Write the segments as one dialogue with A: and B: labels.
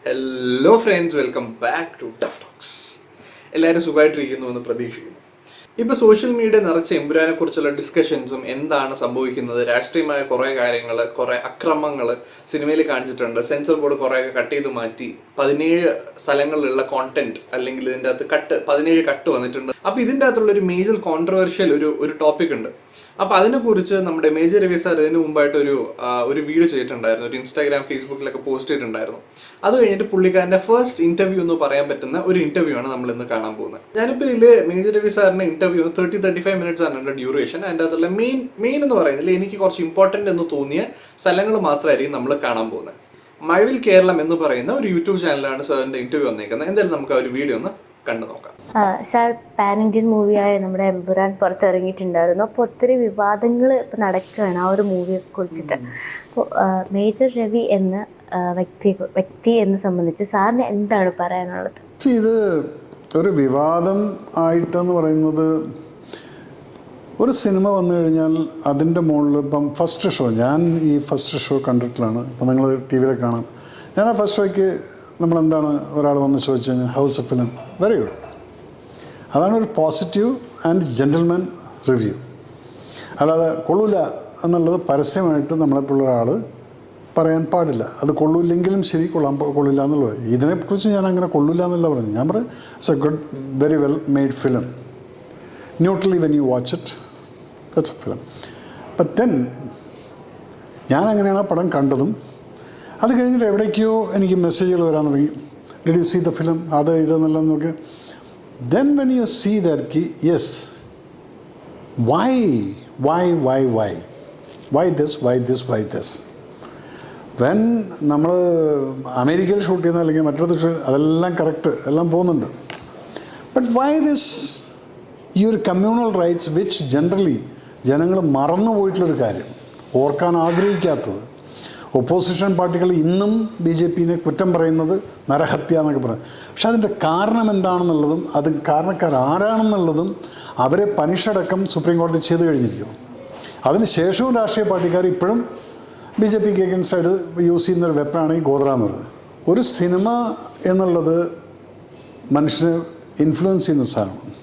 A: Hello friends, welcome back to tough talks. എല്ലാവരും സുഖമായിട്ടിരിക്കുന്നു എന്ന് പ്രതീക്ഷിക്കുന്നു. ഇപ്പോൾ സോഷ്യൽ മീഡിയ നിറച്ച എമ്പുരാനെ കുറിച്ചുള്ള ഡിസ്കഷൻസും എന്താണ് സംഭവിക്കുന്നത്, രാഷ്ട്രീയമായ കുറേ കാര്യങ്ങൾ, കുറേ അക്രമങ്ങൾ സിനിമയിൽ കാണിച്ചിട്ടുണ്ട്. സെൻസർ ബോർഡ് കുറേയൊക്കെ കട്ട് ചെയ്ത് മാറ്റി 17 സ്ഥലങ്ങളിലുള്ള കോണ്ടന്റ് അല്ലെങ്കിൽ ഇതിൻ്റെ അകത്ത് 17 കട്ട് വന്നിട്ടുണ്ട്. അപ്പോൾ ഇതിൻ്റെ അകത്തുള്ള ഒരു മേജർ കോൺട്രവേഴ്ഷ്യൽ ഒരു ടോപ്പിക് ഉണ്ട്. അപ്പോൾ അതിനെക്കുറിച്ച് നമ്മുടെ മേജർ രവി സാർ ഇതിന് മുമ്പായിട്ട് ഒരു വീഡിയോ ചെയ്തിട്ടുണ്ടായിരുന്നു, ഒരു ഇൻസ്റ്റാഗ്രാം ഫേസ്ബുക്കിലൊക്കെ പോസ്റ്റ് ചെയ്തിട്ടുണ്ടായിരുന്നു. അത് കഴിഞ്ഞിട്ട് പുള്ളിക്കാരൻ്റെ ഫസ്റ്റ് ഇന്റർവ്യൂ എന്ന് പറയാൻ പറ്റുന്ന ഒരു ഇന്റർവ്യൂ ആണ് നമ്മൾ ഇന്ന് കാണാൻ പോകുന്നത്. ഞാനിപ്പോൾ ഇതിൽ മേജർ രവി സാറിൻ്റെ ഇന്റർവ്യൂ 35 മിനിറ്റ്സ് ആണ് എൻ്റെ ഡ്യൂറേഷൻ. അതിൻ്റെ അകത്തുള്ള മെയിൻ എന്ന് പറയുന്നത് എനിക്ക് കുറച്ച് ഇമ്പോർട്ടൻ്റ് എന്ന് തോന്നിയ സ്ഥലങ്ങൾ മാത്രമായിരിക്കും നമ്മൾ കാണാൻ പോകുന്നത്. മഴവിൽ കേരളം എന്ന് പറയുന്ന ഒരു യൂട്യൂബ് ചാനലാണ് സാറിൻ്റെ ഇന്റർവ്യൂ വന്നേക്കുന്നത്. എന്തായാലും നമുക്ക് ആ ഒരു വീഡിയോ ഒന്ന് കണ്ടു നോക്കാം.
B: സാർ പാൻ ഇന്ത്യൻ മൂവിയായ നമ്മുടെ എമ്പുരാൻ പുറത്തിറങ്ങിയിട്ടുണ്ടായിരുന്നു. അപ്പോൾ ഒത്തിരി വിവാദങ്ങൾ ഇപ്പോൾ നടക്കുകയാണ് ആ ഒരു മൂവിയെ കുറിച്ചിട്ട്. അപ്പോൾ മേജർ രവി എന്ന വ്യക്തിയെ സംബന്ധിച്ച് സാറിന് എന്താണ് പറയാനുള്ളത്?
C: ഇത് ഒരു വിവാദം ആയിട്ടെന്ന് പറയുന്നത്, ഒരു സിനിമ വന്നു കഴിഞ്ഞാൽ അതിൻ്റെ മുകളിൽ ഇപ്പം ഫസ്റ്റ് ഷോ, ഞാൻ ഈ ഫസ്റ്റ് ഷോ കണ്ടിട്ടുള്ളതാണ്. ഇപ്പം നിങ്ങൾ ടി വിയിൽ കാണാം. ഞാൻ ആ ഫസ്റ്റ് ഷോയ്ക്ക് നമ്മളെന്താണ് ഒരാൾ വന്ന് ചോദിച്ചു കഴിഞ്ഞാൽ house of film very good. അതാണ് ഒരു പോസിറ്റീവ് ആൻഡ് ജെൻറ്റിൽമാൻ റിവ്യൂ. അല്ലാതെ കൊള്ളൂല എന്നുള്ളത് പരസ്യമായിട്ട് നമ്മളെപ്പോലുള്ള ഒരാൾ പറയാൻ പാടില്ല. അത് കൊള്ളൂല്ലെങ്കിലും ശരി, കൊള്ളില്ല എന്നുള്ളത്. ഇതിനെക്കുറിച്ച് ഞാൻ അങ്ങനെ കൊള്ളില്ല എന്നല്ല പറഞ്ഞു. ഞാൻ പറയും it's a good, very well made film. Neutrally when you watch it, that's a film. But then ഞാൻ അങ്ങനെയാണ് ആ പടം കണ്ടതും. അത് കഴിഞ്ഞിട്ട് എവിടേക്കോ എനിക്ക് മെസ്സേജുകൾ വരാൻ തുടങ്ങി. Did you see the film, അത് ഇതെന്നെല്ലാം നോക്കി. Then when you see that കി യെസ്, വൈ ദിസ് വെൻ നമ്മൾ അമേരിക്കയിൽ ഷൂട്ട് ചെയ്യുന്ന അല്ലെങ്കിൽ മറ്റൊരു അതെല്ലാം കറക്റ്റ്, എല്ലാം പോകുന്നുണ്ട്. ബട്ട് വൈ ദിസ്, ഈ ഒരു കമ്മ്യൂണൽ റൈറ്റ്സ് വിച്ച് ജനറലി ജനങ്ങൾ മറന്നു പോയിട്ടുള്ളൊരു കാര്യം, ഓർക്കാൻ ആഗ്രഹിക്കാത്തത്. ഒപ്പോസിഷൻ പാർട്ടികൾ ഇന്നും BJPനെ കുറ്റം പറയുന്നത് നരഹത്യ എന്നൊക്കെ പറയും. പക്ഷെ അതിൻ്റെ കാരണം എന്താണെന്നുള്ളതും അത് കാരണക്കാർ ആരാണെന്നുള്ളതും അവരെ പനിഷടക്കം സുപ്രീം കോടതി ചെയ്തു കഴിഞ്ഞിരിക്കുന്നു. അതിന് ശേഷവും രാഷ്ട്രീയ പാർട്ടിക്കാർ ഇപ്പോഴും BJPക്ക് എഗൻസ്റ്റായിട്ട് യൂസ് ചെയ്യുന്നൊരു വെപ്പനാണ് ഈ ഗോദ്ര എന്ന് പറയുന്നത്. ഒരു സിനിമ എന്നുള്ളത് മനുഷ്യനെ ഇൻഫ്ലുവൻസ് ചെയ്യുന്ന സാധനമാണ്.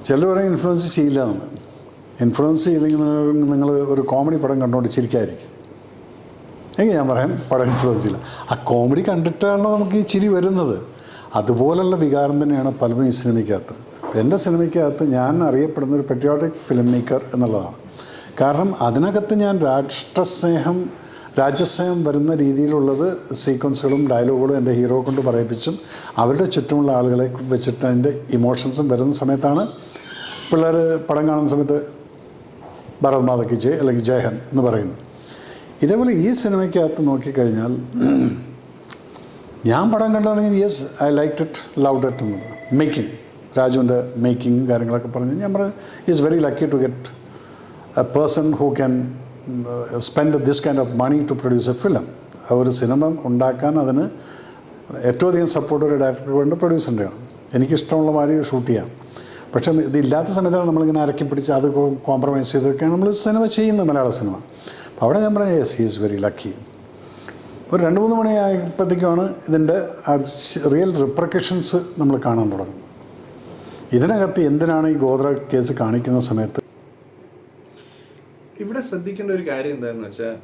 C: ചിലർ പറയും ഇൻഫ്ലുവൻസ് ചെയ്യില്ല എന്നുള്ളത്. ഇൻഫ്ലുവൻസ് ചെയ്യില്ലെങ്കിൽ നിങ്ങൾ ഒരു കോമഡി പടം കണ്ടുകൊണ്ട് ചിരിക്കാതിരിക്കും. എങ്കിൽ ഞാൻ പറയാം പടം ഇൻഫ്ലുവൻസ് ചെയ്യില്ല. ആ കോമഡി കണ്ടിട്ടാണല്ലോ നമുക്ക് ഈ ചിരി വരുന്നത്. അതുപോലുള്ള വികാരം തന്നെയാണ് പലതും ഈ സിനിമയ്ക്കകത്ത്. എൻ്റെ സിനിമയ്ക്കകത്ത് ഞാൻ അറിയപ്പെടുന്ന ഒരു പെട്രിയോട്ടിക് ഫിലിം മേക്കർ എന്നുള്ളതാണ്. കാരണം അതിനകത്ത് ഞാൻ രാജ്യസ്നേഹം വരുന്ന രീതിയിലുള്ളത് സീക്വൻസുകളും ഡയലോഗുകളും എൻ്റെ ഹീറോ കൊണ്ട് പറയിപ്പിച്ചും അവരുടെ ചുറ്റുമുള്ള ആളുകളെ വെച്ചിട്ട് അതിൻ്റെ ഇമോഷൻസും വരുന്ന സമയത്താണ് പിള്ളേർ പടം കാണുന്ന സമയത്ത് ഭാരത് മാതാ കി ജയ് അല്ലെങ്കിൽ ജയഹൻ എന്ന് പറയുന്നു. ഇതേപോലെ ഈ സിനിമയ്ക്കകത്ത് നോക്കിക്കഴിഞ്ഞാൽ ഞാൻ പടം കണ്ടാണെങ്കിൽ yes I like it, loved it എന്നത്. മേക്കിംഗ്, രാജുവിൻ്റെ മേക്കിംഗ് കാര്യങ്ങളൊക്കെ പറഞ്ഞ് ഞാൻ പറഞ്ഞു is very lucky to get a person who can spend this kind of money to produce a film. ഒരു സിനിമ ഉണ്ടാക്കാൻ അതിന് ഏറ്റവും അധികം സപ്പോർട്ട് ഒരു ഡയറക്ടർക്ക് വേണ്ട പ്രൊഡ്യൂസറിൻ്റെയാണ്. എനിക്കിഷ്ടമുള്ള മാതിരി ഷൂട്ട് ചെയ്യാം. പക്ഷേ ഇതില്ലാത്ത സമയത്താണ് നമ്മളിങ്ങനെ അരക്കി പിടിച്ച് അത് കോംപ്രമൈസ് ചെയ്തൊക്കെയാണ് നമ്മൾ സിനിമ ചെയ്യുന്നത്, മലയാള സിനിമ. അപ്പോൾ അവിടെ ഞാൻ പറയാം yes he is very lucky. ഒരു 2-3 മണി ആയപ്പോഴത്തേക്കാണ് ഇതിൻ്റെ റിയൽ റിപ്രക്കഷൻസ് നമ്മൾ കാണാൻ തുടങ്ങുന്നത്. ഇതിനകത്ത് എന്തിനാണ് ഈ ഗോദ്ര കേസ് കാണിക്കുന്ന സമയത്ത്
A: ഇവിടെ ശ്രദ്ധിക്കേണ്ട ഒരു കാര്യം എന്താണെന്ന് വെച്ചാൽ,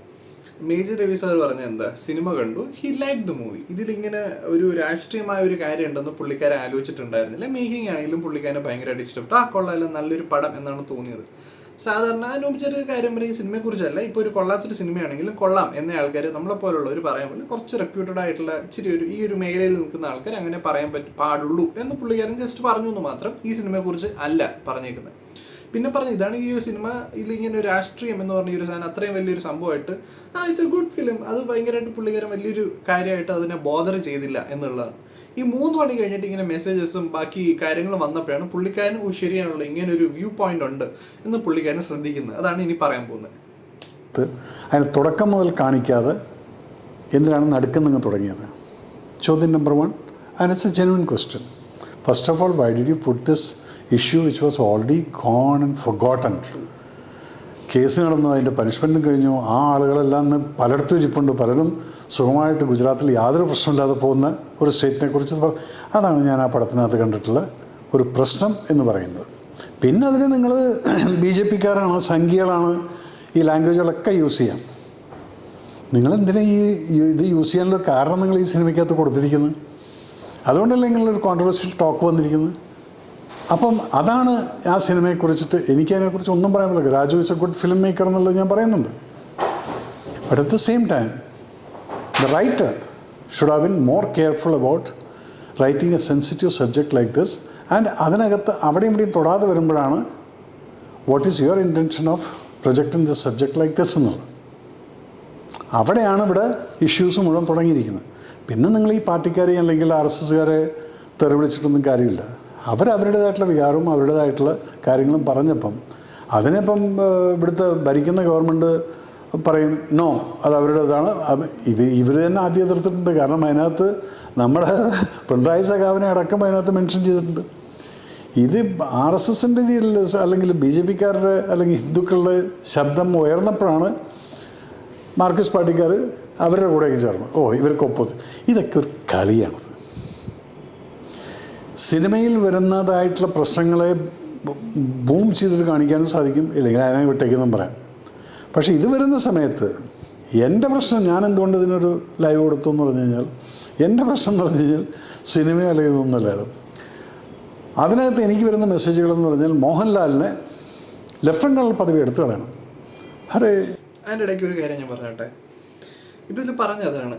A: മേജർ രവി സാർ പറഞ്ഞ എന്താ, സിനിമ കണ്ടു, ഹി ലൈക്ക് ദ മൂവി. ഇതിലിങ്ങനെ ഒരു രാഷ്ട്രീയമായ ഒരു കാര്യം ഉണ്ടെന്ന് പുള്ളിക്കാരൻ ആലോചിച്ചിട്ടുണ്ടായിരുന്നില്ല. മേക്കിംഗ് ആണെങ്കിലും പുള്ളിക്കാരനെ ഭയങ്കരമായിട്ട് ഇഷ്ടപ്പെട്ടു. കൊള്ളാമല്ല, നല്ലൊരു പടം എന്നാണ് തോന്നിയത്. സാധാരണ അനുപചാരിക കാര്യം പറയും, ഈ സിനിമയെക്കുറിച്ചല്ല. ഇപ്പോൾ ഒരു കൊള്ളാത്തൊരു സിനിമയാണെങ്കിലും കൊള്ളാം എന്ന ആൾക്കാർ നമ്മളെപ്പോലുള്ളവർ പറയാൻ പറ്റില്ല. കുറച്ച് റെപ്യൂട്ടഡ് ആയിട്ടുള്ള ഇച്ചിരി ഈ ഒരു മേഖലയിൽ നിൽക്കുന്ന ആൾക്കാർ അങ്ങനെ പറയാൻ പാടുള്ളൂ എന്ന് പുള്ളിക്കാരൻ ജസ്റ്റ് പറഞ്ഞു എന്ന് മാത്രം. ഈ സിനിമയെക്കുറിച്ച് അല്ല പറഞ്ഞേക്കുന്നത്. പിന്നെ പറഞ്ഞു ഇതാണ് ഈ ഒരു സിനിമ, ഇതിലിങ്ങനെ ഒരു രാഷ്ട്രീയം എന്ന് പറഞ്ഞ ഈ ഒരു സാധനം അത്രയും വലിയൊരു സംഭവമായിട്ട് ഇറ്റ്സ് എ ഗുഡ് ഫിലിം. അത് ഭയങ്കരമായിട്ട് പുള്ളിക്കാരൻ വലിയൊരു കാര്യമായിട്ട് അതിനെ ബോദർ ചെയ്തില്ല എന്നുള്ളതാണ്. ഈ 3 മണി കഴിഞ്ഞിട്ട് ഇങ്ങനെ മെസ്സേജസും ബാക്കി കാര്യങ്ങളും വന്നപ്പോഴാണ് പുള്ളിക്കാരൻ ശരിയാണല്ലോ, ഇങ്ങനെ ഒരു വ്യൂ പോയിന്റ് ഉണ്ട് എന്ന് പുള്ളിക്കാരൻ ശ്രദ്ധിക്കുന്നത്. അതാണ് ഇനി പറയാൻ പോകുന്നത്.
C: അതിന് തുടക്കം മുതൽ കാണിക്കാതെ എന്തിനാണ് നടുക്കുന്നിങ്ങ് തുടങ്ങിയത്? ചോദ്യം number 1. And it's a genuine question. First of all, why did you put this issue which was already gone and forgotten? Case നടന്നു, അതിൻ്റെ പനിഷ്മെൻറ്റും കഴിഞ്ഞു. ആ ആളുകളെല്ലാം ഇന്ന് പലയിടത്തും ഇരിപ്പുണ്ട്. പലരും സുഖമായിട്ട് ഗുജറാത്തിൽ യാതൊരു പ്രശ്നമില്ലാതെ പോകുന്ന ഒരു സ്റ്റേറ്റിനെ കുറിച്ച് അതാണ് ഞാൻ ആ പടത്തിനകത്ത് കണ്ടിട്ടുള്ള ഒരു പ്രശ്നം എന്ന് പറയുന്നത്. പിന്നെ അതിന് നിങ്ങൾ BJP-ക്കാരാണ്, സംഖ്യകളാണ്, ഈ ലാംഗ്വേജുകളൊക്കെ യൂസ് ചെയ്യാം. നിങ്ങളെന്തിനാ ഇത് യൂസ് ചെയ്യാനുള്ള കാരണം നിങ്ങൾ ഈ സിനിമയ്ക്കകത്ത് കൊടുത്തിരിക്കുന്നത്? അതുകൊണ്ടല്ലേ നിങ്ങളൊരു കോൺട്രവേഴ്ഷ്യൽ ടോക്ക് വന്നിരിക്കുന്നത്. അപ്പം അതാണ് ആ സിനിമയെക്കുറിച്ചിട്ട് എനിക്കതിനെക്കുറിച്ച് ഒന്നും പറയാൻ പറ്റില്ല. Raju is A good film maker എന്നുള്ളത് ഞാൻ പറയുന്നുണ്ട്. But at the same time the writer should have been more careful about writing a sensitive subject like this. And അതിനകത്ത് അവിടെയും ഇവിടെയും തൊടാതെ വരുമ്പോഴാണ് what is your intention of projecting this subject like this എന്നുള്ളത്. അവിടെയാണ് ഇവിടെ ഇഷ്യൂസ് മുഴുവൻ തുടങ്ങിയിരിക്കുന്നത്. പിന്നെ നിങ്ങൾ ഈ പാർട്ടിക്കാരെ അല്ലെങ്കിൽ RSSകാരെ തെറി വിളിച്ചിട്ടൊന്നും കാര്യമില്ല. അവരവരുടേതായിട്ടുള്ള വികാരവും അവരുടേതായിട്ടുള്ള കാര്യങ്ങളും പറഞ്ഞപ്പം അതിനിപ്പം ഇവിടുത്തെ ഭരിക്കുന്ന ഗവൺമെൻറ് പറയും നോ, അത് അവരുടേതാണ്. ഇവർ തന്നെ ആദ്യം എതിർത്തിട്ടുണ്ട്. കാരണം അതിനകത്ത് നമ്മുടെ പിണറായി സഖാവിനെ അടക്കം അതിനകത്ത് മെൻഷൻ ചെയ്തിട്ടുണ്ട്. ഇത് RSSൻ്റെ അല്ലെങ്കിൽ BJP-ക്കാരുടെ അല്ലെങ്കിൽ ഹിന്ദുക്കളുടെ ശബ്ദം ഉയർന്നപ്പോഴാണ് മാർക്സിസ്റ്റ് പാർട്ടിക്കാർ അവരുടെ കൂടെയൊക്കെ ചേർന്നു. ഇവർക്ക് ഒപ്പോസിറ്റ്. ഇതൊക്കെ ഒരു കളിയാണത്. സിനിമയിൽ വരുന്നതായിട്ടുള്ള പ്രശ്നങ്ങളെ ബൂം ചെയ്തിട്ട് കാണിക്കാനും സാധിക്കും, ഇല്ലെങ്കിൽ അതിനെ വിട്ടേക്കെന്നും പറയാം. പക്ഷേ ഇത് വരുന്ന സമയത്ത് എൻ്റെ പ്രശ്നം, ഞാൻ എന്തുകൊണ്ട് ഇതിനൊരു ലൈവ് കൊടുത്തു എന്ന് പറഞ്ഞു കഴിഞ്ഞാൽ, എൻ്റെ പ്രശ്നം എന്ന് പറഞ്ഞു കഴിഞ്ഞാൽ സിനിമ അല്ലെങ്കിൽ ഇതൊന്നുമല്ലായിരുന്നു. അതിനകത്ത് എനിക്ക് വരുന്ന മെസ്സേജുകളെന്ന് പറഞ്ഞാൽ മോഹൻലാലിനെ ലെഫ്റ്റനൻ്റ് കേണൽ പദവി എടുത്തു കളയണം.
A: അതിൻ്റെ ഇടയ്ക്ക് ഒരു കാര്യം ഞാൻ പറഞ്ഞോട്ടെ. ഇപ്പോൾ ഇതിൽ പറഞ്ഞതാണ്,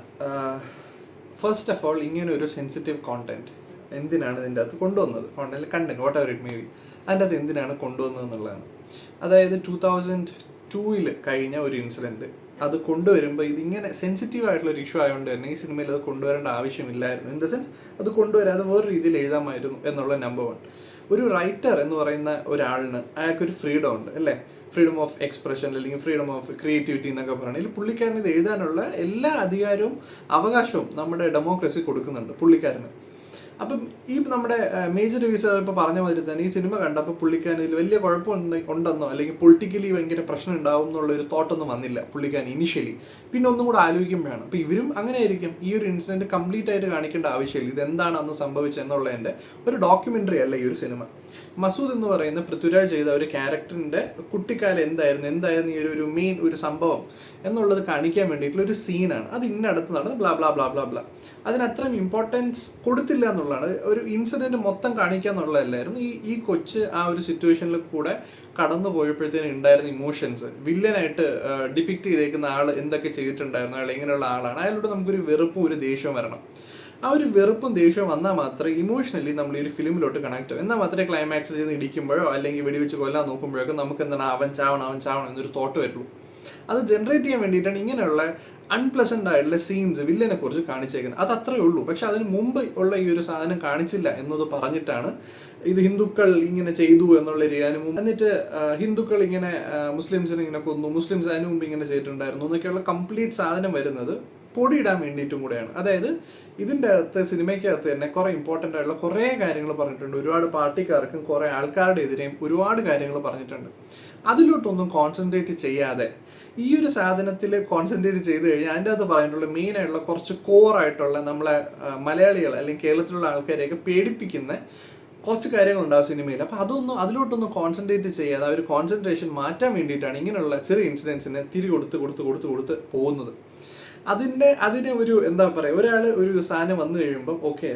A: ഫസ്റ്റ് ഓഫ് ഓൾ ഇങ്ങനെ ഒരു സെൻസിറ്റീവ് കോണ്ടന്റ് എന്തിനാണ് ഇതിൻ്റെ അകത്ത് കൊണ്ടുവന്നത്, content what ever it may B, അതിൻ്റെ അകത്ത് എന്തിനാണ് കൊണ്ടുവന്നത് എന്നുള്ളതാണ്. അതായത് 2002 കഴിഞ്ഞ ഒരു ഇൻസിഡൻറ്റ് അത് കൊണ്ടുവരുമ്പോൾ ഇതിങ്ങനെ സെൻസിറ്റീവ് ആയിട്ടുള്ള ഒരു ഇഷ്യൂ ആയതുകൊണ്ട് തന്നെ ഈ സിനിമയിൽ അത് കൊണ്ടുവരേണ്ട ആവശ്യമില്ലായിരുന്നു. ഇൻ ദ സെൻസ് അത് കൊണ്ടുവരാതെ വേറെ രീതിയിൽ എഴുതാമായിരുന്നു എന്നുള്ള നമ്പർ 1. ഒരു റൈറ്റർ എന്ന് പറയുന്ന ഒരാളിന് അയാൾക്കൊരു ഫ്രീഡം ഉണ്ട് അല്ലേ, ഫ്രീഡം ഓഫ് എക്സ്പ്രഷൻ അല്ലെങ്കിൽ ഫ്രീഡം ഓഫ് ക്രിയേറ്റിവിറ്റി എന്നൊക്കെ പറയുന്നത്. പുള്ളിക്കാരന് ഇത് എഴുതാനുള്ള എല്ലാ അധികാരവും അവകാശവും നമ്മുടെ ഡെമോക്രസി കൊടുക്കുന്നുണ്ട് പുള്ളിക്കാരന്. അപ്പം ഈ നമ്മുടെ മേജർ രവി സാർ ഇപ്പോൾ പറഞ്ഞ മാതിരി തന്നെ ഈ സിനിമ കണ്ടപ്പോൾ പുള്ളിക്കാരൻ ഇതിൽ വലിയ കുഴപ്പമുണ്ടെന്നോ അല്ലെങ്കിൽ പൊളിറ്റിക്കലി ഭയങ്കര പ്രശ്നം ഉണ്ടാവും എന്നുള്ളൊരു തോട്ടൊന്നും വന്നില്ല പുള്ളിക്കാരൻ ഇനിഷ്യലി. പിന്നെ ഒന്നും കൂടെ ആലോചിക്കുമ്പോഴാണ്. അപ്പോൾ ഇവരും അങ്ങനെ ആയിരിക്കും. ഈ ഒരു ഇൻസിഡൻറ്റ് കംപ്ലീറ്റ് ആയിട്ട് കാണിക്കേണ്ട ആവശ്യമില്ല, ഇതെന്താണ് അന്ന് സംഭവിച്ചതെന്നുള്ളതിൻ്റെ ഒരു ഡോക്യുമെൻ്ററി അല്ല ഈ ഒരു സിനിമ. മസൂദ് എന്ന് പറയുന്ന പൃഥ്വിരാജ് ചെയ്ത ഒരു ക്യാരക്ടറിൻ്റെ കുട്ടിക്കാലം എന്തായിരുന്നു ഈ ഒരു മെയിൻ ഒരു സംഭവം എന്നുള്ളത് കാണിക്കാൻ വേണ്ടിയിട്ടുള്ള ഒരു സീനാണ്. അത് ഇന്നടത്ത് നടന്ന് blah blah blah blah blah. അതിനത്രയും ഇമ്പോർട്ടൻസ് കൊടുത്തില്ല എന്നുള്ളതാണ്. ഒരു ഇൻസിഡൻറ്റ് മൊത്തം കാണിക്കുക എന്നുള്ളതല്ലായിരുന്നു. ഈ കൊച്ച് ആ ഒരു സിറ്റുവേഷനിൽ കൂടെ കടന്നു പോയപ്പോഴത്തേനും ഉണ്ടായിരുന്ന ഇമോഷൻസ്, വില്ലനായിട്ട് ഡിപ്പിക്റ്റ് ചെയ്തേക്കുന്ന ആൾ എന്തൊക്കെ ചെയ്തിട്ടുണ്ടായിരുന്നു, അയാൾ എങ്ങനെയുള്ള ആളാണ്, അയാളോട് നമുക്കൊരു വെറുപ്പും ഒരു ദേഷ്യവും വരണം. ആ ഒരു വെറുപ്പും ദേഷ്യവും വന്നാൽ മാത്രമേ ഇമോഷണലി നമ്മൾ ഈ ഒരു ഫിലിമിലോട്ട് കണക്ട് ആവും. എന്നാൽ മാത്രമേ ക്ലൈമാക്സിൽ ചെയ്ത് ഇടിക്കുമ്പോഴോ അല്ലെങ്കിൽ വെടിവെച്ച് കൊല്ലാൻ നോക്കുമ്പോഴൊക്കെ നമുക്ക് എന്താണ് അവൻ ചാവണം എന്നൊരു തോട്ട് വരുള്ളൂ. അത് ജനറേറ്റ് ചെയ്യാൻ വേണ്ടിയിട്ടാണ് ഇങ്ങനെയുള്ള അൺപ്ലസൻ്റ് ആയിട്ടുള്ള സീൻസ് വില്ലനെ കുറിച്ച് കാണിച്ചേക്കുന്നത്. അത് അത്രയേ ഉള്ളൂ. പക്ഷെ അതിന് മുമ്പ് ഉള്ള ഈ ഒരു സാധനം കാണിച്ചില്ല എന്നത് പറഞ്ഞിട്ടാണ് ഇത് ഹിന്ദുക്കൾ ഇങ്ങനെ ചെയ്തു എന്നുള്ള രീതിയാണ്. എന്നിട്ട് ഹിന്ദുക്കൾ ഇങ്ങനെ മുസ്ലിംസിനെ ഇങ്ങനെ കൊന്നു, മുസ്ലിംസ് അതിന് മുമ്പ് ഇങ്ങനെ ചെയ്തിട്ടുണ്ടായിരുന്നു എന്നൊക്കെയുള്ള കംപ്ലീറ്റ് സാധനം വരുന്നത് പൊടിയിടാൻ വേണ്ടിയിട്ടും കൂടെയാണ്. അതായത് ഇതിൻ്റെ അകത്ത് സിനിമയ്ക്കകത്ത് തന്നെ കുറേ ഇമ്പോർട്ടൻ്റ് ആയിട്ടുള്ള കുറേ കാര്യങ്ങൾ പറഞ്ഞിട്ടുണ്ട്. ഒരുപാട് പാർട്ടിക്കാർക്കും കുറേ ആൾക്കാരുടെ എതിരെയും ഒരുപാട് കാര്യങ്ങൾ പറഞ്ഞിട്ടുണ്ട്. അതിലോട്ടൊന്നും കോൺസെൻട്രേറ്റ് ചെയ്യാതെ ഈ ഒരു സാധനത്തിൽ കോൺസെൻട്രേറ്റ് ചെയ്ത് കഴിഞ്ഞാൽ അതിൻ്റെ അകത്ത് പറഞ്ഞിട്ടുള്ള മെയിനായിട്ടുള്ള കുറച്ച് കോറായിട്ടുള്ള നമ്മളെ മലയാളികൾ അല്ലെങ്കിൽ കേരളത്തിലുള്ള ആൾക്കാരെയൊക്കെ പേടിപ്പിക്കുന്ന കുറച്ച് കാര്യങ്ങളുണ്ടാവും സിനിമയിൽ. അപ്പോൾ അതിലോട്ടൊന്നും കോൺസെൻട്രേറ്റ് ചെയ്യാതെ ആ ഒരു കോൺസെൻട്രേഷൻ മാറ്റാൻ വേണ്ടിയിട്ടാണ് ഇങ്ങനെയുള്ള ചെറിയ ഇൻസിഡൻസിനെ കൊടുത്ത് പോകുന്നത്. അതിന് ഒരു എന്താ പറയുക, ഒരാൾ ഒരു സാധനം വന്നു കഴിയുമ്പം ഓക്കെ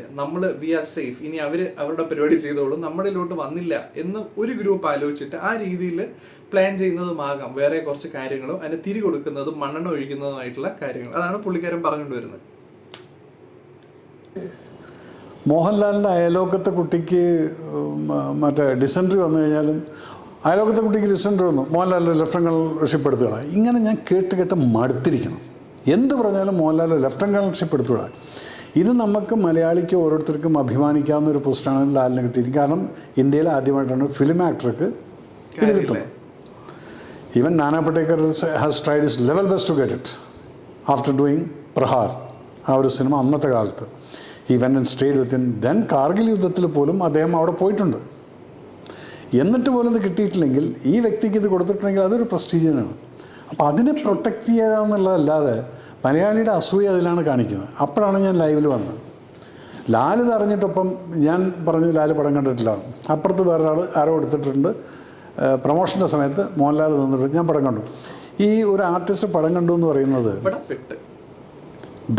A: വി ആർ സേഫ്, ഇനി അവരുടെ പരിപാടി ചെയ്തോളും, നമ്മളിലോട്ട് വന്നില്ല എന്ന് ഒരു ഗ്രൂപ്പ് ആലോചിച്ചിട്ട് ആ രീതിയിൽ പ്ലാൻ ചെയ്യുന്നതുമാകാം വേറെ കുറച്ച് കാര്യങ്ങളും അതിനെ കൊടുക്കുന്നതും മണ്ണെണ്ണ ഒഴിക്കുന്നതുമായിട്ടുള്ള കാര്യങ്ങൾ. അതാണ് പുള്ളിക്കാരൻ പറഞ്ഞുകൊണ്ട് വരുന്നത്.
C: മോഹൻലാലിൻ്റെ അയലോക്കത്തെ കുട്ടിക്ക് മറ്റേ ഡിസെൻട്രി വന്നു കഴിഞ്ഞാലും അയലോക്കത്തെ കുട്ടിക്ക് ഡിസെൻട്രി വന്നു, മോഹൻലാലിൻ്റെ ലെഫ്റ്റനൻ്റ് കേണൽഷിപ്പ് എടുത്തുകളാ. ഇങ്ങനെ ഞാൻ കേട്ട് മടുത്തിരിക്കണം. എന്ത് പറഞ്ഞാലും മോഹൻലാൽ ലെഫ്റ്റനൻ്റ് കേണൽഷിപ്പ് എടുത്തുകൂടാ. ഇത് നമുക്ക് മലയാളിക്ക് ഓരോരുത്തർക്കും അഭിമാനിക്കാവുന്ന ഒരു പോസ്റ്റാണ് ലാലിന് കിട്ടിയിരിക്കുന്നത്. കാരണം ഇന്ത്യയിൽ ആദ്യമായിട്ടാണ് ഫിലിം ആക്ടർക്ക് ഇത് കിട്ടുന്നത്. Even Nana Patekar has tried his level best to get it after doing Prahaar, ആ ഒരു സിനിമ അന്നത്തെ കാലത്ത്. ഈ when and stayed within then Kargil യുദ്ധത്തിൽ പോലും അദ്ദേഹം അവിടെ പോയിട്ടുണ്ട്. എന്നിട്ട് പോലും ഇത് കിട്ടിയിട്ടില്ലെങ്കിൽ ഈ വ്യക്തിക്ക് ഇത് കൊടുത്തിട്ടുണ്ടെങ്കിൽ അതൊരു പ്രസ്റ്റീജിയനാണ്. അപ്പോൾ അതിനെ പ്രൊട്ടക്റ്റ് ചെയ്യുക എന്നുള്ളതല്ലാതെ മലയാളിയുടെ അസൂയ അതിലാണ് കാണിക്കുന്നത്. അപ്പോഴാണ് ഞാൻ ലൈവിൽ വന്നത്. ലാൽ ഇത് അറിഞ്ഞിട്ടൊപ്പം ഞാൻ പറഞ്ഞു ലാൽ പടം കണ്ടിട്ടില്ല. അപ്പുറത്ത് വേറൊരാൾ ആരോ എടുത്തിട്ടുണ്ട്. പ്രൊമോഷൻ്റെ സമയത്ത് മോഹൻലാൽ നിന്നിട്ട് ഞാൻ പടം കണ്ടു. ഈ ഒരു ആർട്ടിസ്റ്റ് പടം കണ്ടു എന്ന് പറയുന്നത്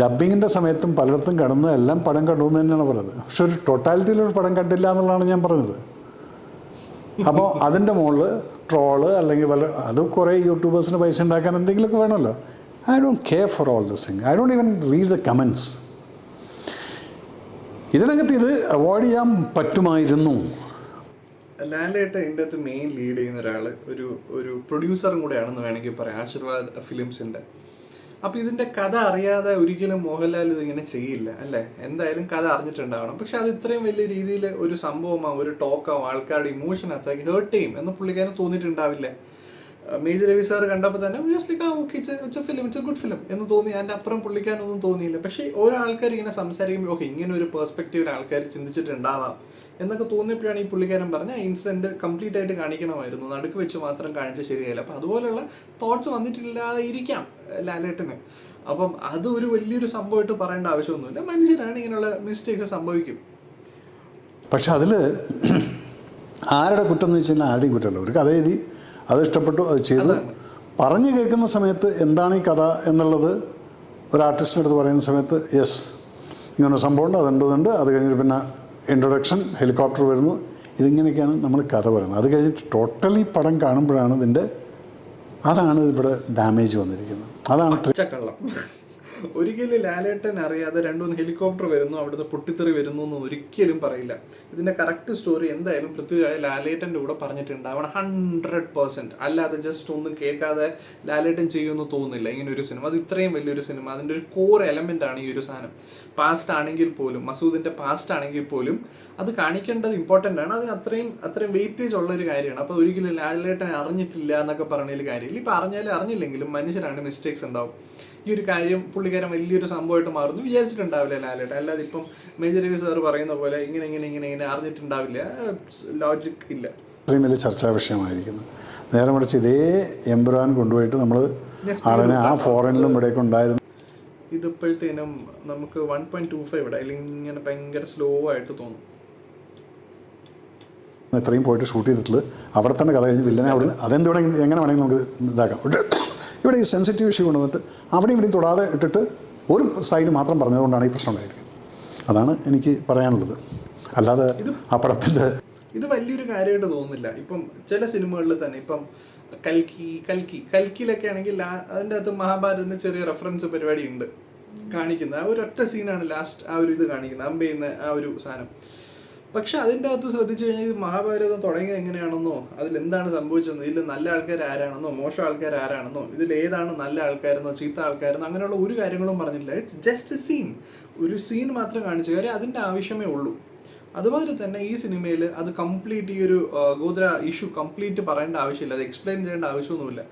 C: ഡബ്ബിങ്ങിൻ്റെ സമയത്തും പലയിടത്തും കടന്ന് എല്ലാം പടം കണ്ടു എന്ന് തന്നെയാണ് പറയുന്നത്. പക്ഷെ ഒരു ടോട്ടാലിറ്റിയിലൊരു പടം കണ്ടില്ല എന്നുള്ളതാണ് ഞാൻ പറഞ്ഞത്. അപ്പോൾ അതിൻ്റെ മുകളിൽ ട്രോള് അല്ലെങ്കിൽ അത് കുറേ യൂട്യൂബേഴ്സിന് പൈസ ഉണ്ടാക്കാൻ എന്തെങ്കിലുമൊക്കെ വേണമല്ലോ. I don't care for all this thing. I don't even read the comments. ഇതിനകത്ത് ഇത് അവോയ്ഡ് ചെയ്യാൻ പറ്റുമായിരുന്നു.
A: ലാലേട്ടൻ ഇതിൻ്റെ അകത്ത് മെയിൻ ലീഡ് ചെയ്യുന്ന ഒരാൾ ഒരു പ്രൊഡ്യൂസറും കൂടെയാണെന്ന് വേണമെങ്കിൽ പറയാം, ആശീർവാദ് ഫിലിംസിൻ്റെ. അപ്പോൾ ഇതിൻ്റെ കഥ അറിയാതെ ഒരിക്കലും മോഹൻലാൽ ഇതിങ്ങനെ ചെയ്യില്ല അല്ലേ? എന്തായാലും കഥ അറിഞ്ഞിട്ടുണ്ടാവണം. പക്ഷെ അത് ഇത്രയും വലിയ രീതിയിൽ ഒരു സംഭവമാവും, ഒരു ടോക്കാവും, ആൾക്കാരുടെ ഇമോഷൻ അത്രയ്ക്ക് ഹേർട്ട് ചെയ്യും എന്ന് പുള്ളിക്കാരന് തോന്നിയിട്ടുണ്ടാവില്ല. മേജർ രവി സാർ കണ്ടപ്പോൾ തന്നെ okay it's A film, it's a good film എന്ന് തോന്നി. അതിൻ്റെ അപ്പുറം പുള്ളിക്കാരനൊന്നും തോന്നിയില്ല. പക്ഷേ ഓരോ ആൾക്കാർ ഇങ്ങനെ സംസാരിക്കുമ്പോൾ ഓക്കെ ഇങ്ങനെ ഒരു പെർസ്പെക്റ്റീവിൽ ആൾക്കാർ ചിന്തിച്ചിട്ടുണ്ടാവാം എന്നൊക്കെ തോന്നിയപ്പോഴാണ് ഈ പുള്ളിക്കാരൻ പറഞ്ഞ ഇൻസിഡൻറ്റ് കംപ്ലീറ്റ് ആയിട്ട് കാണിക്കണമായിരുന്നു, നടുക്ക് വെച്ച് മാത്രം കാണിച്ച ശരിയായില്ല. അപ്പം അതുപോലെയുള്ള തോട്ട്സ് വന്നിട്ടില്ലാതെ ഇരിക്കാം ലാലേട്ടന്. അപ്പം അത് ഒരു വലിയൊരു സംഭവമായിട്ട് പറയേണ്ട ആവശ്യമൊന്നുമില്ല. മനുഷ്യരാണ്, ഇങ്ങനെയുള്ള മിസ്റ്റേക്സ് സംഭവിക്കും.
C: പക്ഷെ അതിൽ ആരുടെ കുറ്റം എന്ന് വെച്ച് കഴിഞ്ഞാൽ ആരുടെയും കുറ്റമല്ല. ഒരു കഥ എഴുതി, അത് ഇഷ്ടപ്പെട്ടു, അത് ചെയ്തു. പറഞ്ഞു കേൾക്കുന്ന സമയത്ത് എന്താണ് ഈ കഥ എന്നുള്ളത് ഒരു ആർട്ടിസ്റ്റിൻ്റെ അടുത്ത് പറയുന്ന സമയത്ത് യെസ് ഇങ്ങനെ സംഭവമുണ്ട്, അതുണ്ട്, അത് കഴിഞ്ഞിട്ട് പിന്നെ ഇൻട്രൊഡക്ഷൻ, ഹെലികോപ്റ്റർ വരുന്നു, ഇതിങ്ങനെയൊക്കെയാണ് നമ്മൾ കഥ പറയുന്നത്. അത് കഴിഞ്ഞിട്ട് ടോട്ടലി പടം കാണുമ്പോഴാണ് അതാണ് ഇവിടെ ഡാമേജ് വന്നിരിക്കുന്നത്. അതാണ്
A: പച്ചക്കള്ളം. ഒരിക്കലും ലാലേട്ടൻ അറിയാതെ 2-3 ഹെലികോപ്റ്റർ വരുന്നു, അവിടുന്ന് പൊട്ടിത്തെറി വരുന്നു എന്ന് ഒരിക്കലും പറയില്ല. ഇതിൻ്റെ കറക്റ്റ് സ്റ്റോറി എന്തായാലും പൃഥ്വിരാജ് ലാലേട്ടൻ്റെ കൂടെ പറഞ്ഞിട്ടുണ്ടാവണം 100%. അല്ലാതെ ജസ്റ്റ് ഒന്നും കേൾക്കാതെ ലാലേട്ടൻ ചെയ്യുമെന്ന് തോന്നുന്നില്ല ഇങ്ങനെ ഒരു സിനിമ. അത് ഇത്രയും വലിയൊരു സിനിമ, അതിൻ്റെ ഒരു കോർ എലമെൻ്റ് ആണ് ഈ ഒരു സാധനം. പാസ്റ്റ് ആണെങ്കിൽ പോലും, മസൂദിൻ്റെ പാസ്റ്റ് ആണെങ്കിൽ പോലും അത് കാണിക്കേണ്ടത് ഇമ്പോർട്ടൻ്റ് ആണ്. അത് അത്രയും വെയിറ്റേജ് ഉള്ളൊരു കാര്യമാണ്. അപ്പോൾ ഒരിക്കലും ലാലേട്ടൻ അറിഞ്ഞിട്ടില്ല എന്നൊക്കെ പറഞ്ഞതിൽ കാര്യമില്ല. ഇപ്പോൾ അറിഞ്ഞില്ലെങ്കിലും മനുഷ്യരാണ്, മിസ്റ്റേക്സ് ഉണ്ടാവും. ഈ ഒരു കാര്യം പുള്ളിക്കാരൻ വലിയൊരു സംഭവമായിട്ട് മാറുന്നു വിചാരിച്ചിട്ടുണ്ടാവില്ല ലാലേട്ടൻ. അല്ലാതെ ഇപ്പം മേജർ രവി സാർ പറയുന്ന പോലെ ഇങ്ങനെ അറിഞ്ഞിട്ടുണ്ടാവില്ല, ലോജിക് ഇല്ല.
C: അത്രയും വലിയ ചർച്ചാ വിഷയമായിരിക്കുന്നത്. നേരെ മറിച്ച് ഇതേ എമ്പുരാൻ കൊണ്ടുപോയിട്ട് നമ്മൾ ആളിനെ ആ ഫോറിനിലും ഇവിടെയൊക്കെ ഉണ്ടായിരുന്നു.
A: ഇതിപ്പോഴത്തേനും നമുക്ക് 1.25 ഇവിടെ അല്ലെങ്കിൽ ഇങ്ങനെ ഭയങ്കര സ്ലോ ആയിട്ട് തോന്നും.
C: ഇത്രയും പോയിട്ട് ഷൂട്ട് ചെയ്തിട്ടുള്ളത് അവിടെ തന്നെ കഥ കഴിഞ്ഞ് വില്ലനെ അവിടെ അതെന്ത് വേണമെങ്കിൽ എങ്ങനെ വേണമെങ്കിൽ നമുക്ക് ഇതാക്കാം. ഇവിടെ ഈ സെൻസിറ്റീവ് ഇഷ്യൂ കൊണ്ടുവന്നിട്ട് അവിടെയും ഇവിടെയും തൊടാതെ ഇട്ടിട്ട് ഒരു സൈഡ് മാത്രം പറഞ്ഞതുകൊണ്ടാണ് ഈ പ്രശ്നം ഉണ്ടായിരിക്കുന്നത്. അതാണ് എനിക്ക് പറയാനുള്ളത്. അല്ലാതെ ആ പടത്തിൻ്റെ
A: ഇത് വലിയൊരു കാര്യമായിട്ട് തോന്നുന്നില്ല. ഇപ്പം ചില സിനിമകളിൽ തന്നെ ഇപ്പം കൽക്കിയിലൊക്കെ ആണെങ്കിൽ അതിൻ്റെ അകത്ത് മഹാഭാരതത്തിന് ചെറിയ റെഫറൻസ് പരിപാടി ഉണ്ട് കാണിക്കുന്നത്. ആ ഒരൊറ്റ സീനാണ് ലാസ്റ്റ് ആ ഒരു ഇത് കാണിക്കുന്നത്, അമ്പെയ്യുന്ന ആ ഒരു സാധനം. പക്ഷെ അതിൻ്റെ അകത്ത് ശ്രദ്ധിച്ചു കഴിഞ്ഞാൽ ഇത് മഹാഭാരതം തുടങ്ങിയത് എങ്ങനെയാണെന്നോ, അതിലെന്താണ് സംഭവിച്ചതെന്നോ, ഇതിൽ നല്ല ആൾക്കാർ ആരാണെന്നോ മോശം ആൾക്കാർ ആരാണെന്നോ, ഇതിൽ ഏതാണ് നല്ല ആൾക്കാരെന്നോ ചീത്ത ആൾക്കാരെന്നോ അങ്ങനെയുള്ള ഒരു കാര്യങ്ങളും പറഞ്ഞിട്ടില്ല. ഇറ്റ്സ് ജസ്റ്റ് എ സീൻ, ഒരു സീൻ മാത്രം കാണിച്ചു. കാര്യം അതിൻ്റെ ആവശ്യമേ ഉള്ളൂ. അതുമാതിരി തന്നെ ഈ സിനിമയിൽ അത് കംപ്ലീറ്റ് ഈ ഒരു ഗോത്ര ഇഷ്യൂ കംപ്ലീറ്റ് പറയേണ്ട ആവശ്യമില്ല, അത് എക്സ്പ്ലെയിൻ ചെയ്യേണ്ട ആവശ്യമൊന്നുമില്ല.